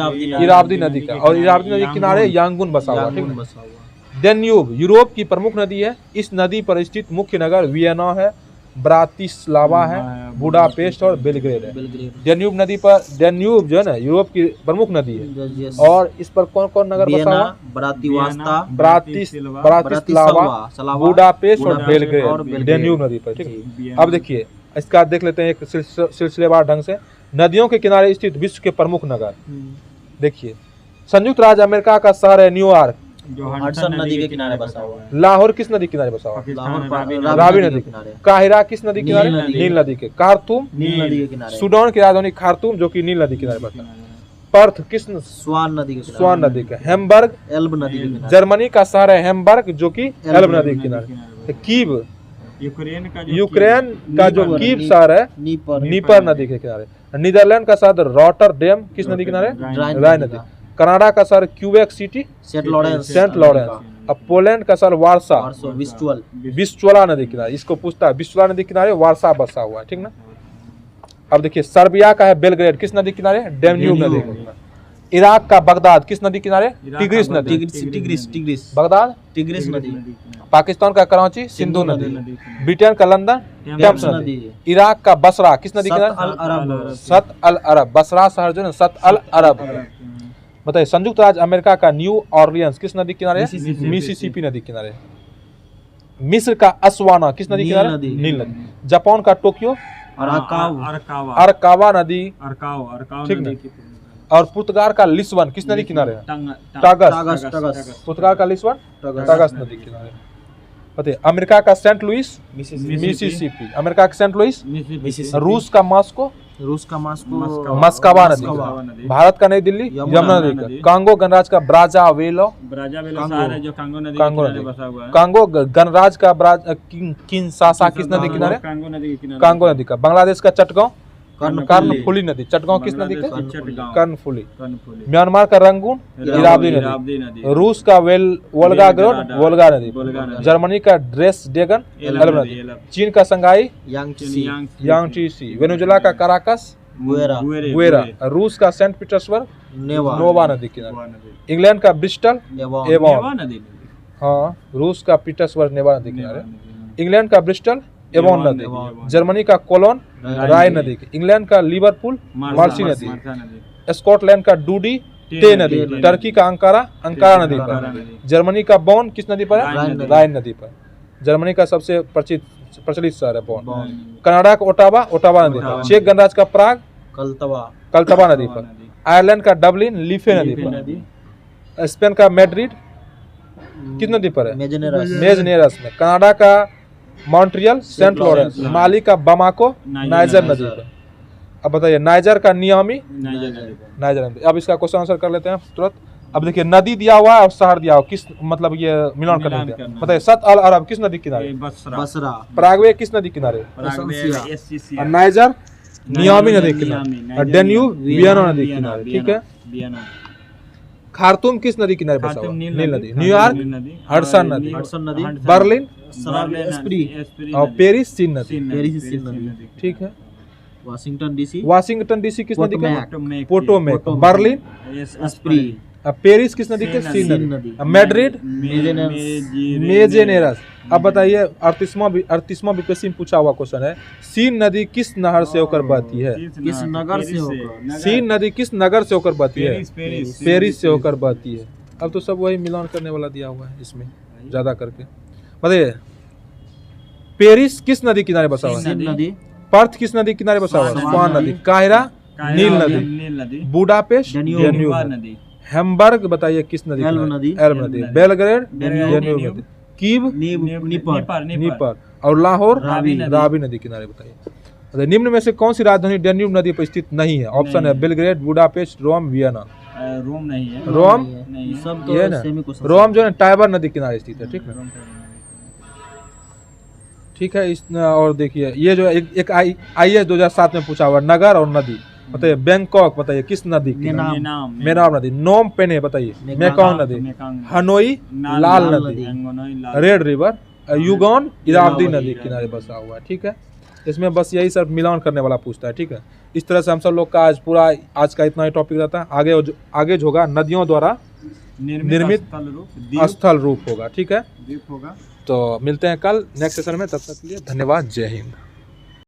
इरावदी नदी का। और इरावदी नदी के किनारे यांगून बसा हुआ, ठीक है। डेन्यूब यूरोप की प्रमुख नदी है। इस नदी पर स्थित मुख्य नगर वियना है, ब्रातिस्लावा है, बुडापेस्ट और बेलग्रेड है। डेन्यूब नदी पर, डेन्यूब जो है ना यूरोप की प्रमुख नदी है। और इस पर कौन कौन नगर बसा हुआ? ब्रातिस्लावा, बुडापेस्ट और बेलग्रेड, डेन्यूब नदी पर, ठीक है। अब देखिए इसका देख लेते हैं एक सिलसिलेवार ढंग से। नदियों के किनारे स्थित विश्व के प्रमुख नगर। देखिए संयुक्त राज्य अमेरिका का शहर है न्यूयॉर्क, जो हडसन नदी के किनारे बसा हुआ है। लाहौर किस नदी किनारे बसा हुआ? रावी नदी किनारे। काहिरा किस नदी किनारे? नील नदी के। खार्तूम नील नदी के किनारे। सूडान की राजधानी खार्तूम, जो कि नील नदी किनारे बसा है। पर्थ किस? स्वान नदी के किनारे। स्वान नदी के। हैम्बर्ग एल्ब नदी के किनारे। जर्मनी का शहर है हैम्बर्ग, जो कि एल्ब नदी के किनारे। कीव यूक्रेन का जो कीव शहर है नीपर नदी के किनारे। नीदरलैंड का शहर रॉटरडेम किस नदी किनारे? राइन नदी। कनाडा का शहर क्यूबेक सिटी, सेंट लॉरेंस। अब पोलैंड का शहर वार्सा, विस्चुला नदी किनारे। इसको पूछता है, विस्चुला नदी किनारे वार्सा बसा हुआ है, ठीक ना। अब देखिए सर्बिया का है बेलग्रेड, किस नदी किनारे? डेन्यूब नदी के किनारे। इराक का बगदाद किस नदी किनारे? टिग्रिस नदी। बगदाद टिग्रिस नदी। पाकिस्तान का कराची सिंधु नदी। ब्रिटेन का लंदन टेम्स नदी। इराक का बसरा किस नदी किनारे? सत अल अरब। बसरा शहर जो है सत अल अरब। बताइए संयुक्त राज्य अमेरिका का न्यू ऑर्लियंस किस नदी किनारे? मिसिसिपी नदी किनारे। मिस्र का अस्वाना किस नदी किनारे? नील नदी। जापान का टोक्यो अरकावा नदी, ठीक है। और पुर्तगाल का लिस्बन किस नदी किनारे है? टगस। पुर्तगाल का लिस्बन टगस नदी किनारे। बताइए अमेरिका का सेंट लुइस मिसिसिपी। अमेरिका का सेंट लुइस। रूस का मॉस्को मस्कावा नदी। भारत का नई दिल्ली यमुना नदी का। कांगो गणराज का ब्राज़ाविलो शहर है, जो कांगो नदी नदी बसा हुआ है। कांगो गणराज का किंशासा किस नदी किनारे? कांगो नदी का। बांग्लादेश का चटगांव कर्णफुली नदी। चटगांव किस नदी का? चटगांव। कर्णफुली। कर्णफुली। म्यांमार का रंगून इरावदी नदी। रूस का वोल्गाग्रड वोल्गा नदी। जर्मनी का ड्रेसडेगन एल्ब नदी। चीन का संघाई यांगची। वेनेजुएला का काराकस गुएरा। रूस का सेंट पीटर्सबर्ग नोवा नदी किनारे। इंग्लैंड का ब्रिस्टल एवॉन। हाँ, रूस का पीटर्सबर्ग नेवा नदी किनारे। इंग्लैंड का ब्रिस्टल एवॉन नदी। जर्मनी का कोलोन राय नदी। इंग्लैंड का लिवरपूल मर्सी नदी। स्कॉटलैंड का डूडी टे नदी। टर्की का अंकारा नदी पर। जर्मनी का बॉन किस नदी पर है? राइन नदी पर। जर्मनी का सबसे प्रचलित शहर है बॉन। कनाडा का ओटावा नदी पर। चेक गणराज्य का प्राग कल्तवा नदी पर। आयरलैंड का डबलिन लीफे नदी पर। स्पेन का मैड्रिड किस नदी पर है? मेजनेरस में। कनाडा का मॉन्ट्रियल सेंट लॉरेंस। माली का बमाको नाइजर नदी पर। अब बताइए नाइजर का नियामी नाइजर नदी। अब इसका क्वेश्चन आंसर कर लेते हैं तुरंत। अब देखिए नदी दिया हुआ है और शहर दिया हुआ, किस मतलब ये मिलान करना है। बताइए सत अल अरब किस नदी किनारे? बसरा। पराग्वे किस नदी किनारे? और नाइजर नियामी नदी किनारे। डेन्यूब वियना नदी किनारे। ठीक है। खार्तूम किस नदी किनारे बसा हुआ? नील नदी। न्यूयॉर्क हडसन नदी। बर्लिन और पेरिस सीन नदी। ठीक है। वाशिंगटन डीसी किस नदी का? पोटोमेक। बर्लिन पेरिस किस नदी के? सीन नदी। मैड्रिड मेजेनेरस। अब बताइए 38वां बीपीएससी में पूछा हुआ क्वेश्चन है, सीन नदी किस नहर से होकर बहती है? किस नगर से होकर? सीन नदी किस नगर से होकर बहती है? पेरिस से होकर बहती है। अब तो सब वही मिलान करने वाला दिया हुआ है इसमें ज्यादा करके। बताइए पेरिस किस नदी किनारे बसा हुआ है? पर्थ किस नदी किनारे बसा हुआ है? स्वान नदी। काहिरा नील नदी। बुडापेस्ट डेन्यूब नदी। हैम्बर्ग बताइए किस नदी? एल्ब नदी। बेलग्रेड डेन्यूब नदी। Kyiv Dnieper. और लाहौर रावी नदी किनारे। बताइए निम्न में से कौन सी राजधानी डेन्यूब नदी पर स्थित नहीं है? ऑप्शन है बेलग्रेड, बुडापेस्ट, रोम, वियना। रोम नहीं है। रोम सब ये ना रोम जो है टाइबर नदी किनारे स्थित है। ठीक है। ठीक है। इस और देखिए ये जो एक IAS 2007 में पूछा हुआ नगर और नदी। बताइए बैंकॉक बताइए किस नदी? मेनाम नदी। नोम पेने बताइए मेकॉन्ग नदी। हनोई लाल नदी। Red river. युगोन इरावदी नदी किनारे बसा हुआ है। ठीक है। इसमें बस यही सब मिलान करने वाला पूछता है। ठीक है। इस तरह से हम सब लोग का आज का इतना ही टॉपिक रहता है। आगे जो होगा नदियों द्वारा निर्मित स्थल रूप होगा। ठीक है। तो मिलते हैं कल नेक्स्ट सेशन में, तब तक के लिए धन्यवाद। जय हिंद।